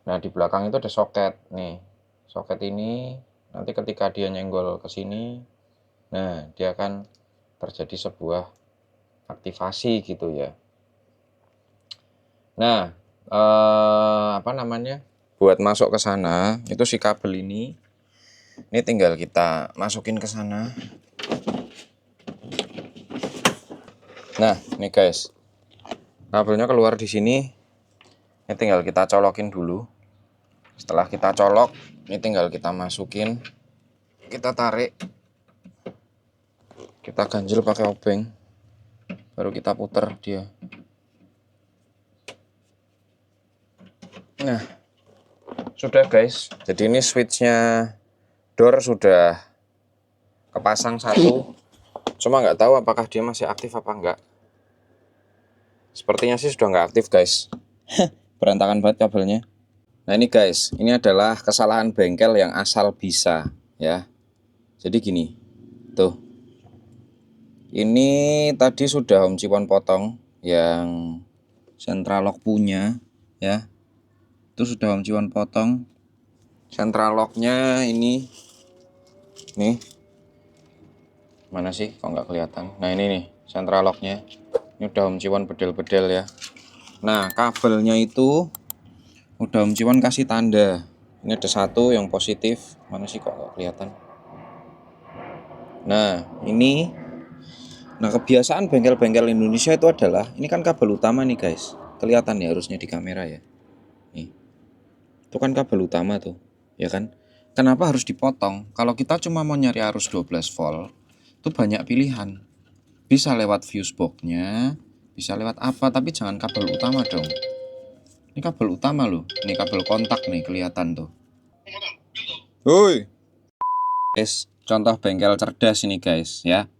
Nah, di belakang itu ada soket nih. Soket ini nanti ketika dia nyenggol ke sini, nah, dia akan terjadi sebuah aktivasi gitu ya. Nah, apa namanya? Buat masuk ke sana, itu si kabel ini tinggal kita masukin ke sana. Nah, nih guys. Kabelnya keluar di sini. Ini tinggal kita colokin dulu. Setelah kita colok, ini tinggal kita masukin. Kita tarik. Kita ganjel pakai obeng. Baru kita puter dia. Nah, sudah guys. Jadi ini switchnya door sudah kepasang 1. Cuma nggak tahu apakah dia masih aktif apa enggak. Sepertinya sih sudah nggak aktif guys. Berantakan banget kabelnya. Nah ini guys, ini adalah kesalahan bengkel yang asal bisa ya. Jadi gini, tuh. Ini tadi sudah Om Ciwon potong yang central lock punya ya. Itu sudah Om Ciwon potong. Central locknya ini nih. Mana sih? Kok nggak kelihatan? Nah ini nih central locknya. Ini udah Om Ciwon bedel-bedel ya. Nah kabelnya itu udah Om Ciwon kasih tanda. Ini ada 1 yang positif. Mana sih kok nggak kelihatan? Nah ini. Nah kebiasaan bengkel-bengkel Indonesia itu adalah, ini kan kabel utama nih guys. Kelihatan ya harusnya di kamera ya. Nih. Itu kan kabel utama tuh, ya kan? Kenapa harus dipotong? Kalau kita cuma mau nyari arus 12 volt, itu banyak pilihan. Bisa lewat fuse box-nya, bisa lewat apa, tapi jangan kabel utama dong. Ini kabel utama loh. Ini kabel kontak nih kelihatan tuh. Woi. Guys, contoh bengkel cerdas ini guys ya.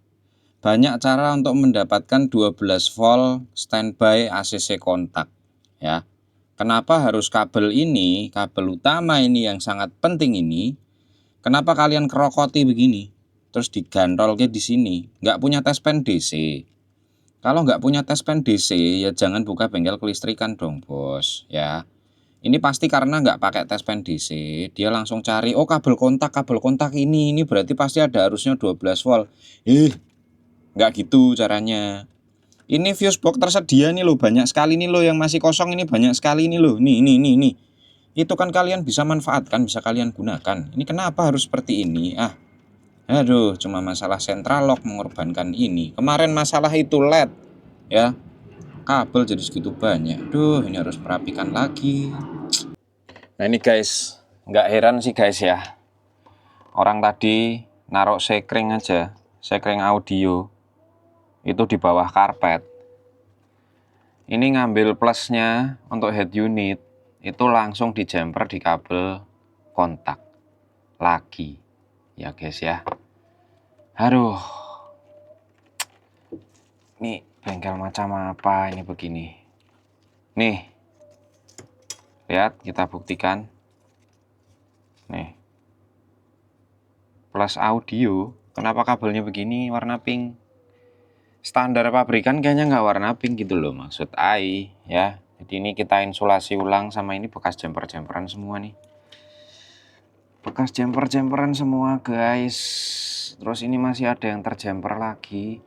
Banyak cara untuk mendapatkan 12 volt standby ACC kontak ya. Kenapa harus kabel ini, kabel utama ini yang sangat penting ini? Kenapa kalian kerokoti begini? Terus digantol ke di sini, nggak punya tes pen DC. Kalau nggak punya tes pen DC ya jangan buka bengkel kelistrikan dong bos ya. Ini pasti karena nggak pakai tes pen DC, dia langsung cari, oh kabel kontak ini berarti pasti ada arusnya 12 volt. Nggak gitu caranya. Ini fuse box tersedia nih loh, banyak sekali nih loh yang masih kosong ini, banyak sekali nih loh. Nih. Itu kan kalian bisa manfaatkan, bisa kalian gunakan. Ini kenapa harus seperti ini? Aduh, cuma masalah central lock mengorbankan ini. Kemarin masalah itu LED ya. Kabel jadi segitu banyak. Duh, ini harus merapikan lagi. Nah ini guys, nggak heran sih guys ya. Orang tadi naruh sekring aja, sekring audio itu di bawah karpet. Ini ngambil plusnya untuk head unit, itu langsung dijamper di kabel kontak lagi. Ya guys ya. Aduh. Ini bengkel macam apa ini begini. Nih. Lihat, kita buktikan. Nih. Plus audio, kenapa kabelnya begini warna pink? Standar pabrikan kayaknya nggak warna pink gitu loh, maksud AI ya. Jadi ini kita insulasi ulang, sama ini bekas jumper-jumperan semua nih. Bekas jumper-jumperan semua guys. Terus ini masih ada yang terjumper lagi.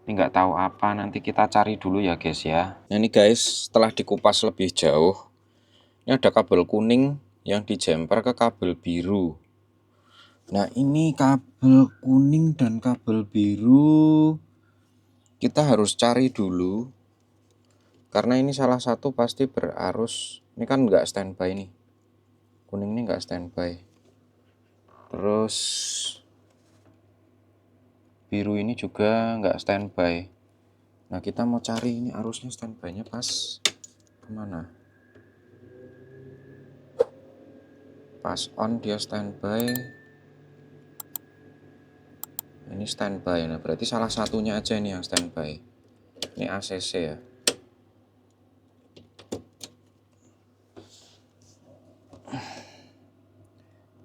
Ini nggak tahu apa, nanti kita cari dulu ya guys ya. Nah ini guys, setelah dikupas lebih jauh, ini ada kabel kuning yang dijumper ke kabel biru. Nah ini kabel kuning dan kabel biru kita harus cari dulu, karena ini salah satu pasti berarus. Ini kan nggak standby nih, kuning ini nggak standby, terus biru ini juga nggak standby. Nah kita mau cari ini arusnya standby-nya pas kemana. Pas on dia standby, ini standby. Nah berarti salah satunya aja ini yang standby. Ini ACC ya.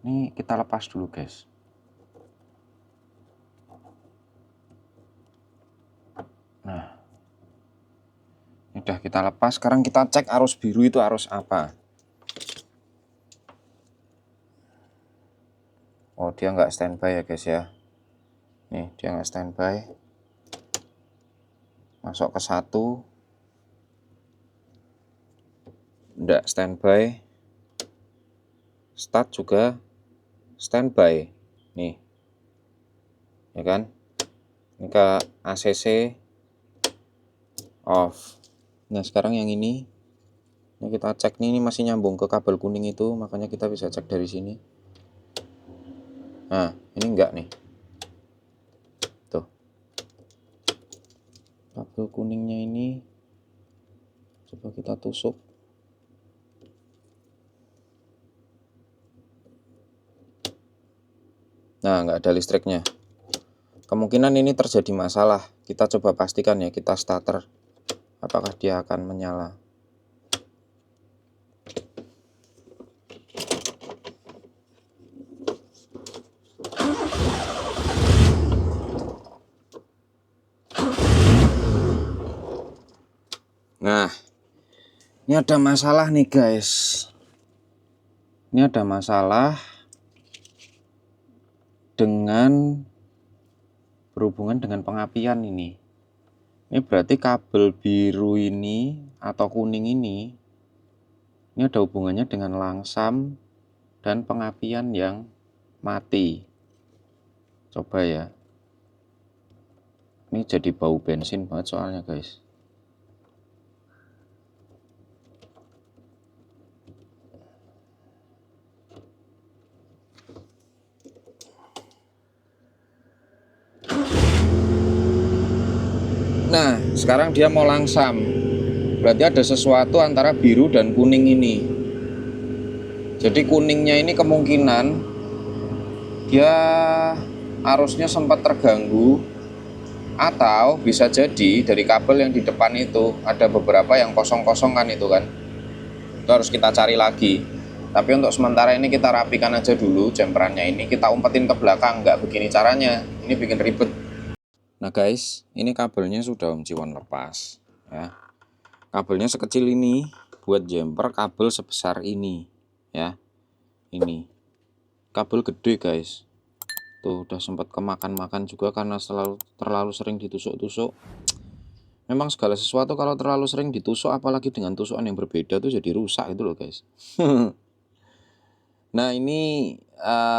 Ini kita lepas dulu guys. Nah ini udah kita lepas. Sekarang kita cek arus biru itu arus apa. Oh dia nggak standby ya guys ya. Nih dia nggak standby. Masuk ke 1, nggak standby. Start juga standby. Nih ya kan. Ini ke ACC off. Nah sekarang yang ini kita cek nih, ini masih nyambung ke kabel kuning itu, makanya kita bisa cek dari sini. Nah ini enggak nih, tuh kabel kuningnya ini coba kita tusuk. Nah nggak ada listriknya. Kemungkinan ini terjadi masalah. Kita coba pastikan ya, kita starter apakah dia akan menyala. Nah ini ada masalah nih guys. Ini ada masalah dengan berhubungan dengan pengapian ini. Ini berarti kabel biru ini atau kuning ini ada hubungannya dengan langsam dan pengapian yang mati. Coba ya. Ini jadi bau bensin banget soalnya guys. Nah, sekarang dia mau langsam. Berarti ada sesuatu antara biru dan kuning ini. Jadi kuningnya ini kemungkinan dia arusnya sempat terganggu, atau bisa jadi dari kabel yang di depan itu ada beberapa yang kosong-kosong kan itu kan. Itu harus kita cari lagi. Tapi untuk sementara ini kita rapikan aja dulu jemperannya ini, kita umpetin ke belakang. Nggak begini caranya, ini bikin ribet. Nah guys, ini kabelnya sudah Om Ciwon lepas ya. Kabelnya sekecil ini buat jemper kabel sebesar ini ya. Ini kabel gede guys. Tuh udah sempat kemakan-makan juga karena terlalu sering ditusuk-tusuk. Memang segala sesuatu kalau terlalu sering ditusuk, apalagi dengan tusukan yang berbeda tuh jadi rusak itu loh guys. Nah ini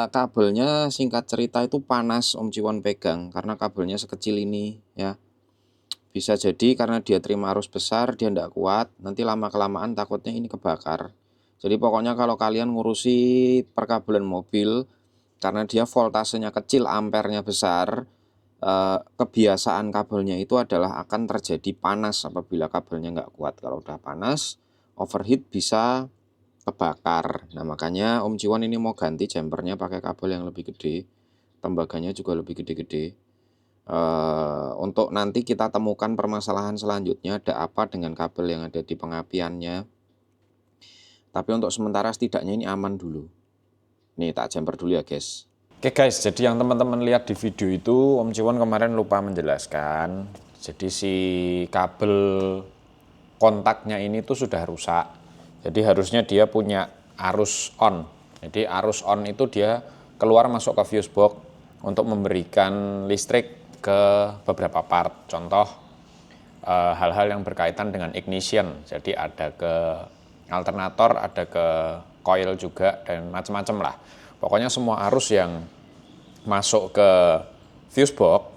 kabelnya singkat cerita itu panas Om Ciwon pegang karena kabelnya sekecil ini ya. Bisa jadi karena dia terima arus besar, dia tidak kuat, nanti lama-kelamaan takutnya ini kebakar. Jadi pokoknya kalau kalian ngurusi perkabelan mobil, karena dia voltasenya kecil, ampernya besar, kebiasaan kabelnya itu adalah akan terjadi panas apabila kabelnya nggak kuat. Kalau udah panas, overheat bisa kebakar. Nah makanya Om Ciwon ini mau ganti jempernya pakai kabel yang lebih gede, tembaganya juga lebih gede-gede. Untuk nanti kita temukan permasalahan selanjutnya ada apa dengan kabel yang ada di pengapiannya. Tapi untuk sementara setidaknya ini aman dulu. Nih tak jemper dulu ya guys. Oke guys, jadi yang teman-teman lihat di video itu Om Ciwon kemarin lupa menjelaskan. Jadi si kabel kontaknya ini tuh sudah rusak. Jadi harusnya dia punya arus on. Jadi arus on itu dia keluar masuk ke fuse box untuk memberikan listrik ke beberapa part. Contoh hal-hal yang berkaitan dengan ignition. Jadi ada ke alternator, ada ke coil juga, dan macam-macam lah. Pokoknya semua arus yang masuk ke fuse box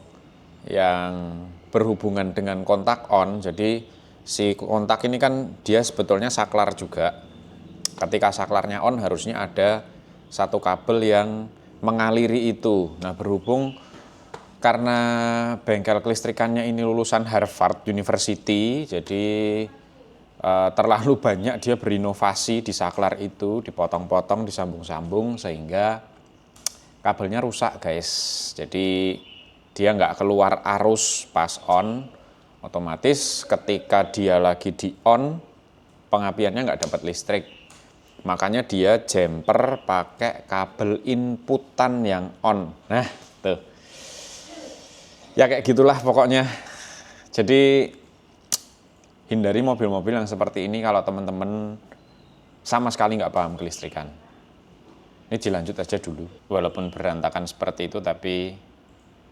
yang berhubungan dengan kontak on. Jadi si kontak ini kan dia sebetulnya saklar juga. Ketika saklarnya on harusnya ada satu kabel yang mengaliri itu. Nah berhubung karena bengkel kelistrikannya ini lulusan Harvard University, jadi terlalu banyak dia berinovasi di saklar itu, dipotong-potong, disambung-sambung sehingga kabelnya rusak guys. Jadi dia nggak keluar arus pas on, otomatis ketika dia lagi di on, pengapiannya nggak dapat listrik. Makanya dia jemper pakai kabel inputan yang on. Nah tuh, ya kayak gitulah pokoknya. Jadi hindari mobil-mobil yang seperti ini kalau teman-teman sama sekali nggak paham kelistrikan. Ini dilanjut aja dulu. Walaupun berantakan seperti itu, tapi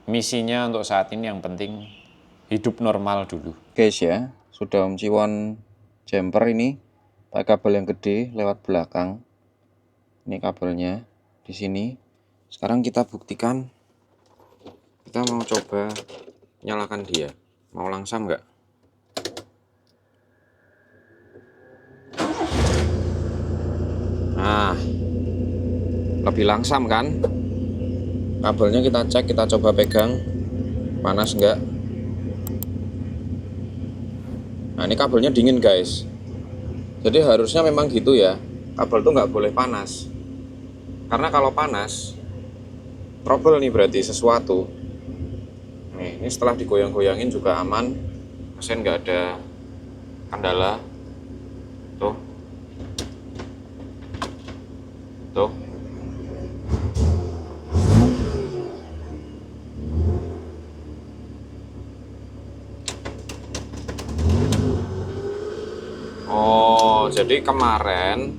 misinya untuk saat ini yang penting hidup normal dulu. Guys ya, sudah Om Ciwon jemper ini pakai kabel yang gede lewat belakang. Ini kabelnya di sini. Sekarang kita buktikan. Kita mau coba nyalakan dia. Mau langsam nggak? Nah, lebih langsam kan? Kabelnya kita cek, kita coba pegang. Panas nggak? Nah, ini kabelnya dingin guys. Jadi harusnya memang gitu ya. Kabel tuh nggak boleh panas. Karena kalau panas, trouble nih berarti sesuatu. Nih, ini setelah digoyang-goyangin juga aman, mesin nggak ada kendala. Tuh, tuh. Oh, jadi kemarin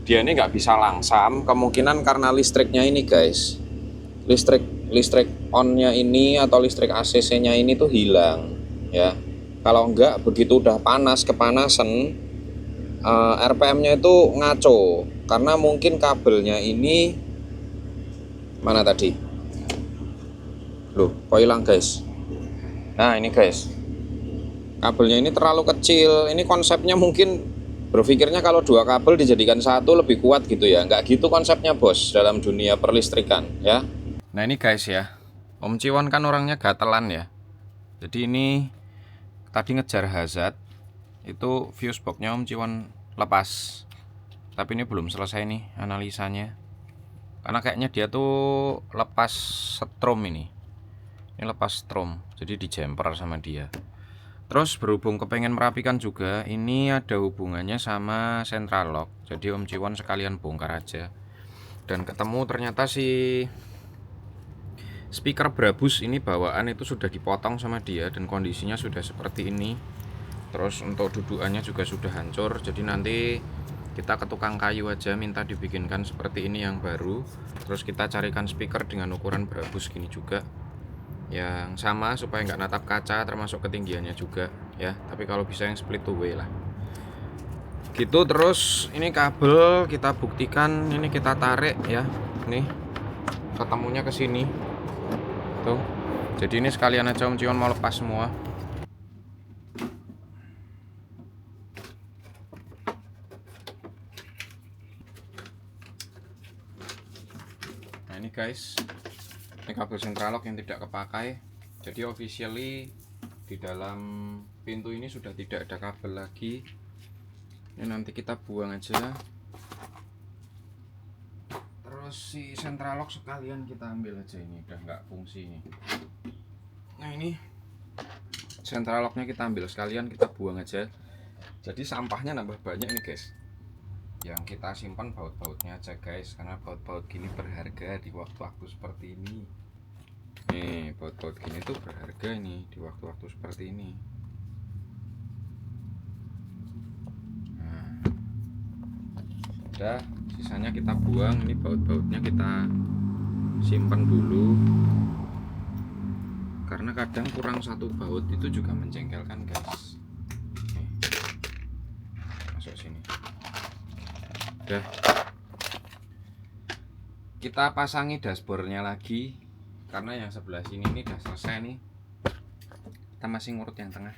dia ini nggak bisa langsam, kemungkinan karena listriknya ini guys. Listrik on-nya ini atau listrik ACC-nya ini tuh hilang ya. Kalau enggak begitu udah panas, kepanasan, RPM-nya itu ngaco karena mungkin kabelnya ini mana tadi? Loh, kok hilang guys? Nah, ini guys. Kabelnya ini terlalu kecil. Ini konsepnya mungkin berpikirnya kalau dua kabel dijadikan satu lebih kuat gitu ya. Nggak gitu konsepnya bos dalam dunia perlistrikan ya. Nah ini guys ya, Om Ciwon kan orangnya gatelan ya. Jadi ini tadi ngejar hazard, itu fuse box-nya Om Ciwon lepas. Tapi ini belum selesai nih analisanya. karena kayaknya dia tuh lepas strom ini lepas strom, jadi di jumper sama dia. Terus berhubung kepengen merapikan juga, ini ada hubungannya sama central lock, jadi Om Ciwon sekalian bongkar aja. Dan ketemu ternyata si speaker Brabus ini bawaan itu sudah dipotong sama dia dan kondisinya sudah seperti ini. Terus untuk dudukannya juga sudah hancur, jadi nanti kita ke tukang kayu aja minta dibikinkan seperti ini yang baru. Terus kita carikan speaker dengan ukuran Brabus gini juga yang sama supaya nggak natap kaca, termasuk ketinggiannya juga ya, tapi kalau bisa yang split two way lah gitu. Terus ini kabel kita buktikan, ini kita tarik ya, nih ketemunya ke sini tuh. Jadi ini sekalian aja Om Ciwon mau lepas semua. Nah ini guys, ini kabel central lock yang tidak kepakai. Jadi officially di dalam pintu ini sudah tidak ada kabel lagi. Ini nanti kita buang aja. Terus si central lock sekalian kita ambil aja, ini udah nggak fungsi ini. Nah ini central locknya kita ambil sekalian, kita buang aja. Jadi sampahnya nambah banyak nih guys. Yang kita simpan baut-bautnya aja guys, karena baut-baut gini berharga di waktu-waktu seperti ini. Nih baut-baut gini tuh berharga nih di waktu-waktu seperti ini. Nah, udah, sisanya kita buang. Ini baut-bautnya kita simpan dulu, karena kadang kurang satu baut itu juga menjengkelkan guys. Nih, masuk sini. Udah, kita pasangi dashboardnya lagi, karena yang sebelah sini ini udah selesai nih. Kita masih ngurut yang tengah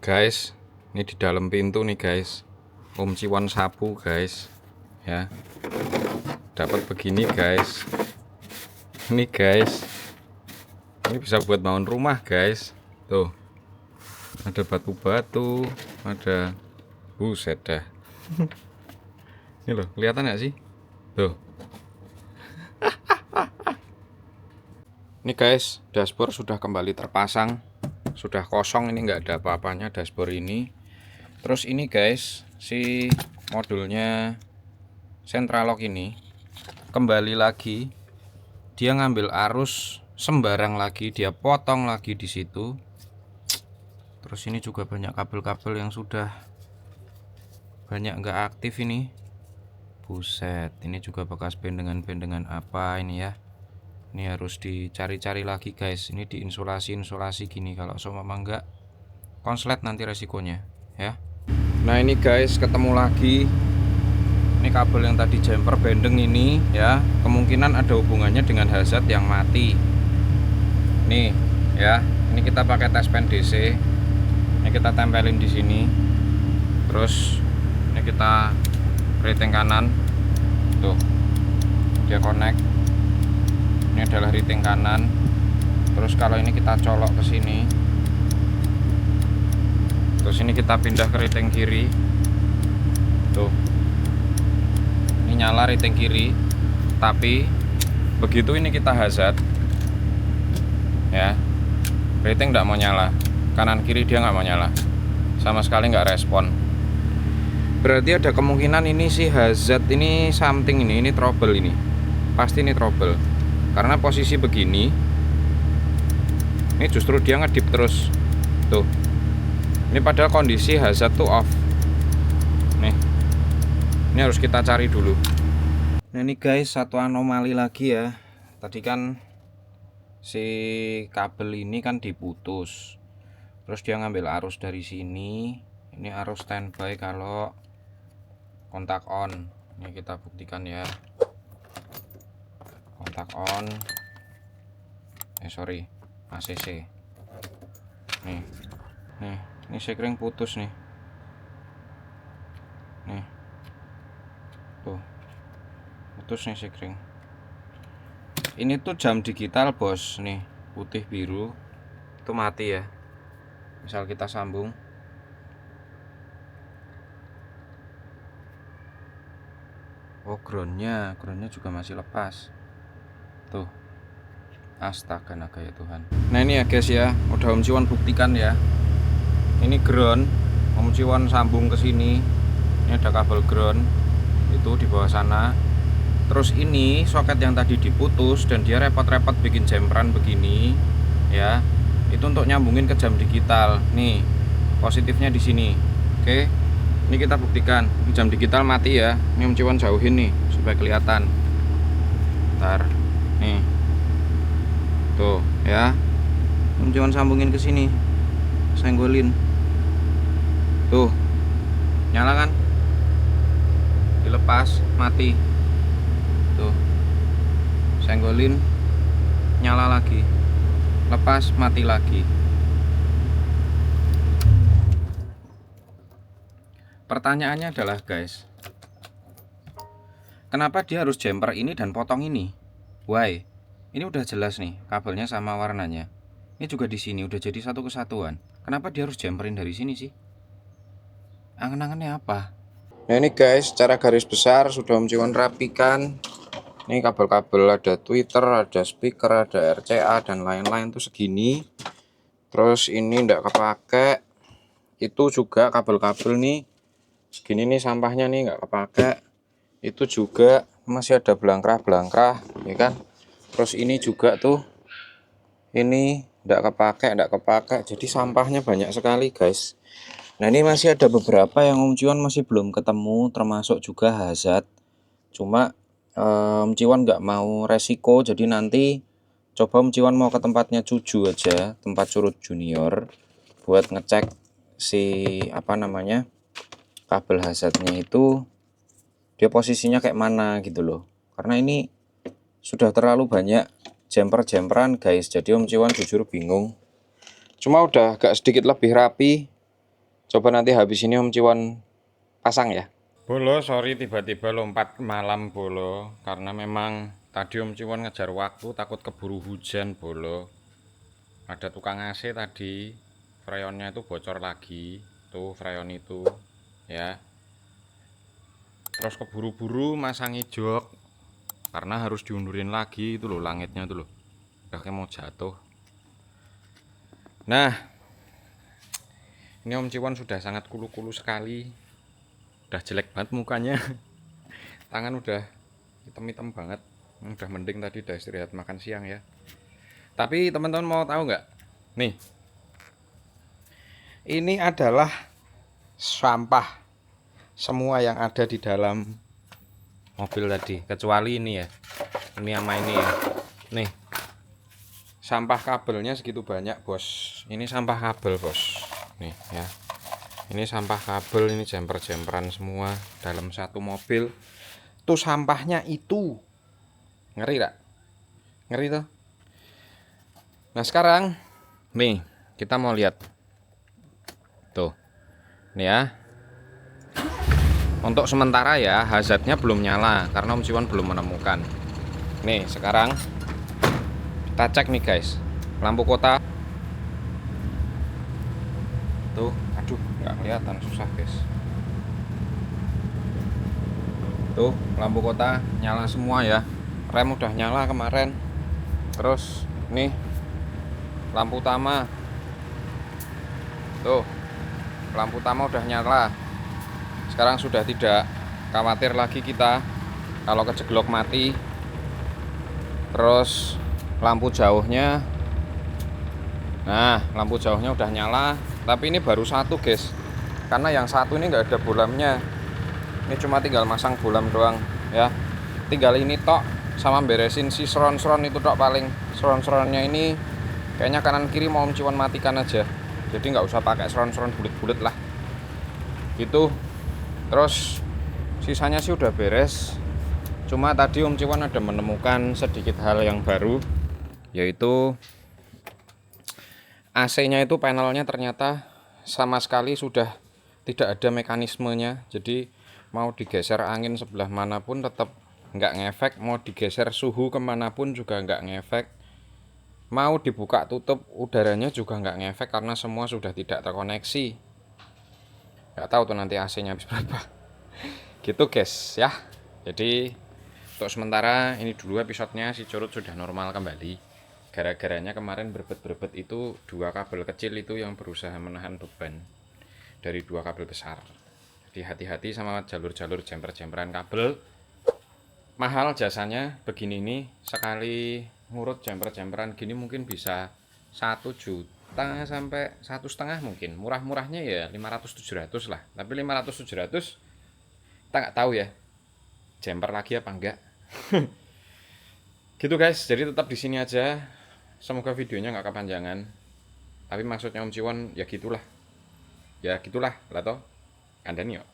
guys. Ini di dalam pintu nih guys, Om Ciwon sapu guys ya, dapat begini guys. Ini guys, ini bisa buat bangun rumah guys. Tuh ada batu-batu, ada buset dah. Ini loh, kelihatan nggak sih? Tuh. Ini guys, dashboard sudah kembali terpasang, sudah kosong, ini nggak ada apa-apanya dashboard ini. Terus ini guys, si modulnya central lock ini kembali lagi, dia ngambil arus sembarang lagi, dia potong lagi di situ. Terus ini juga banyak kabel-kabel yang sudah banyak nggak aktif ini. Buset, ini juga bekas bendengan-bendengan apa ini ya. Ini harus dicari-cari lagi guys. Ini diinsulasi gini, kalau seumpama enggak konslet nanti resikonya ya. Nah ini guys, ketemu lagi. Ini kabel yang tadi jumper bendeng ini ya, kemungkinan ada hubungannya dengan hazard yang mati. Nih ya, ini kita pakai tes pen DC. Ini kita tempelin di sini. Terus ini kita rating kanan. Tuh, dia connect. Ini adalah rating kanan. Terus kalau ini kita colok ke sini. Terus ini kita pindah ke rating kiri. Tuh. Ini nyala rating kiri. Tapi begitu ini kita hazard ya, rating nggak mau nyala. Kanan kiri dia nggak mau nyala. Sama sekali nggak respon. Berarti ada kemungkinan ini si hazard ini something, ini trouble ini. Pasti ini trouble. Karena posisi begini, ini justru dia ngedip terus. Tuh. Ini padahal kondisi hazard tuh off. Nih. Ini harus kita cari dulu. Nah ini guys, satu anomali lagi ya. Tadi kan si kabel ini kan diputus. Terus dia ngambil arus dari sini. Ini arus standby kalau kontak on. Ini kita buktikan ya. Kontak on. Sorry, ACC. Nih. Nih, ini sekring putus nih. Nih. Tuh. Putus nih sekring. Ini tuh jam digital, bos. Nih, putih biru. Itu mati ya. Misal kita sambung. Oh, groundnya juga masih lepas. Tuh. Astaga naga ya Tuhan. Nah ini ya guys ya, udah Om Ciwon buktikan ya. Ini ground, Om Ciwon sambung ke sini. Ini ada kabel ground itu di bawah sana. Terus ini soket yang tadi diputus dan dia repot-repot bikin jemperan begini ya. Itu untuk nyambungin ke jam digital. Nih, positifnya di sini. Oke. Ini kita buktikan. Ini jam digital mati ya. Ini Om Ciwon jauhin nih supaya kelihatan. Ntar. Nih. Tuh, ya. Om Ciwon sambungin ke sini. Senggolin. Tuh. Nyala kan? Dilepas, mati. Tuh. Senggolin, nyala lagi. Lepas, mati lagi. Pertanyaannya adalah guys, kenapa dia harus jumper ini dan potong ini? Why? Ini udah jelas nih kabelnya sama warnanya. Ini juga di sini udah jadi satu kesatuan. Kenapa dia harus jumperin dari sini sih? Angan-angannya apa? Nah ini guys, secara garis besar sudah Om Ciwon rapikan. Ini kabel-kabel, ada Twitter, ada speaker, ada RCA dan lain-lain tuh segini. Terus ini ndak kepake. Itu juga kabel-kabel nih. Segini nih sampahnya nih nggak kepake. Itu juga masih ada belangkrah-belangkrah, ya kan? Terus ini juga tuh, ini ndak kepake. Jadi sampahnya banyak sekali guys. Nah ini masih ada beberapa yang Om Ciwon masih belum ketemu, termasuk juga hazard. Cuma Om Ciwon nggak mau resiko, jadi nanti coba Om Ciwon mau ke tempatnya Cuju aja, tempat curut junior, buat ngecek si apa namanya kabel hazardnya itu dia posisinya kayak mana gitu loh. Karena ini sudah terlalu banyak jumper-jumperan guys, jadi Om Ciwon jujur bingung. Cuma udah agak sedikit lebih rapi. Coba nanti habis ini Om Ciwon pasang ya. Bolo, sorry tiba-tiba lompat malam Bolo, karena memang tadi Om Ciwon ngejar waktu takut keburu hujan Bolo. Ada tukang AC tadi, freonnya itu bocor lagi, tuh freon itu ya. Terus keburu-buru masangi jok karena harus diundurin lagi itu loh, langitnya tuh loh. Udah kayak mau jatuh. Nah, ini Om Ciwon sudah sangat kulu-kulu sekali. Udah jelek banget mukanya. Tangan udah hitam-hitam banget. Udah mending tadi udah istirahat makan siang ya. Tapi teman-teman mau tahu nggak? Nih. Ini adalah sampah semua yang ada di dalam mobil tadi, kecuali ini ya. Ini sama ini ya. Nih. Sampah kabelnya segitu banyak, Bos. Ini sampah kabel, Bos. Nih ya. Ini sampah kabel, ini jumper-jumperan semua dalam satu mobil. Tuh sampahnya itu. Ngeri tak? Ngeri tuh. Nah sekarang nih kita mau lihat. Tuh. Nih ya. Untuk sementara ya hazardnya belum nyala karena Om Ciwon belum menemukan. Nih sekarang kita cek nih guys. Lampu kota. Tuh, aduh nggak kelihatan, susah guys. Tuh lampu kota nyala semua ya, rem udah nyala kemarin. Terus nih lampu utama, tuh lampu utama udah nyala. Sekarang sudah tidak khawatir lagi kita kalau kejeglok mati. Terus lampu jauhnya, nah lampu jauhnya udah nyala. Tapi ini baru satu guys, karena yang satu ini nggak ada bolamnya. Ini cuma tinggal masang bolam doang ya. Tinggal ini tok sama beresin si seron-seron itu tok paling. Seron-seronnya ini kayaknya kanan kiri mau Om Ciwon matikan aja. Jadi nggak usah pakai seron-seron bulet-bulet lah. Gitu. Terus sisanya sih udah beres. Cuma tadi Om Ciwon ada menemukan sedikit hal yang baru, yaitu AC-nya itu panelnya ternyata sama sekali sudah tidak ada mekanismenya. Jadi mau digeser angin sebelah manapun tetap nggak ngefek, mau digeser suhu kemanapun juga nggak ngefek, mau dibuka tutup udaranya juga nggak ngefek karena semua sudah tidak terkoneksi. Nggak tahu tuh nanti AC-nya habis berapa. Gitu guys ya. Jadi Untuk sementara ini dulu episodenya si Curut sudah normal kembali. Gara-garanya kemarin berbet-berbet itu 2 kabel kecil itu yang berusaha menahan beban dari 2 kabel besar. Jadi hati-hati sama jalur-jalur jemper-jemperan kabel. Mahal jasanya begini nih, sekali ngurut jemper-jemperan gini mungkin bisa 1 juta sampai 1,5 mungkin. Murah-murahnya ya 500-700 lah. Tapi 500-700 kita nggak tahu ya jemper lagi apa enggak. Gitu guys, jadi tetap di sini aja. Semoga videonya nggak kepanjangan. Tapi maksudnya Om Ciwon ya gitulah. Ya gitulah lah toh. Kandani yuk.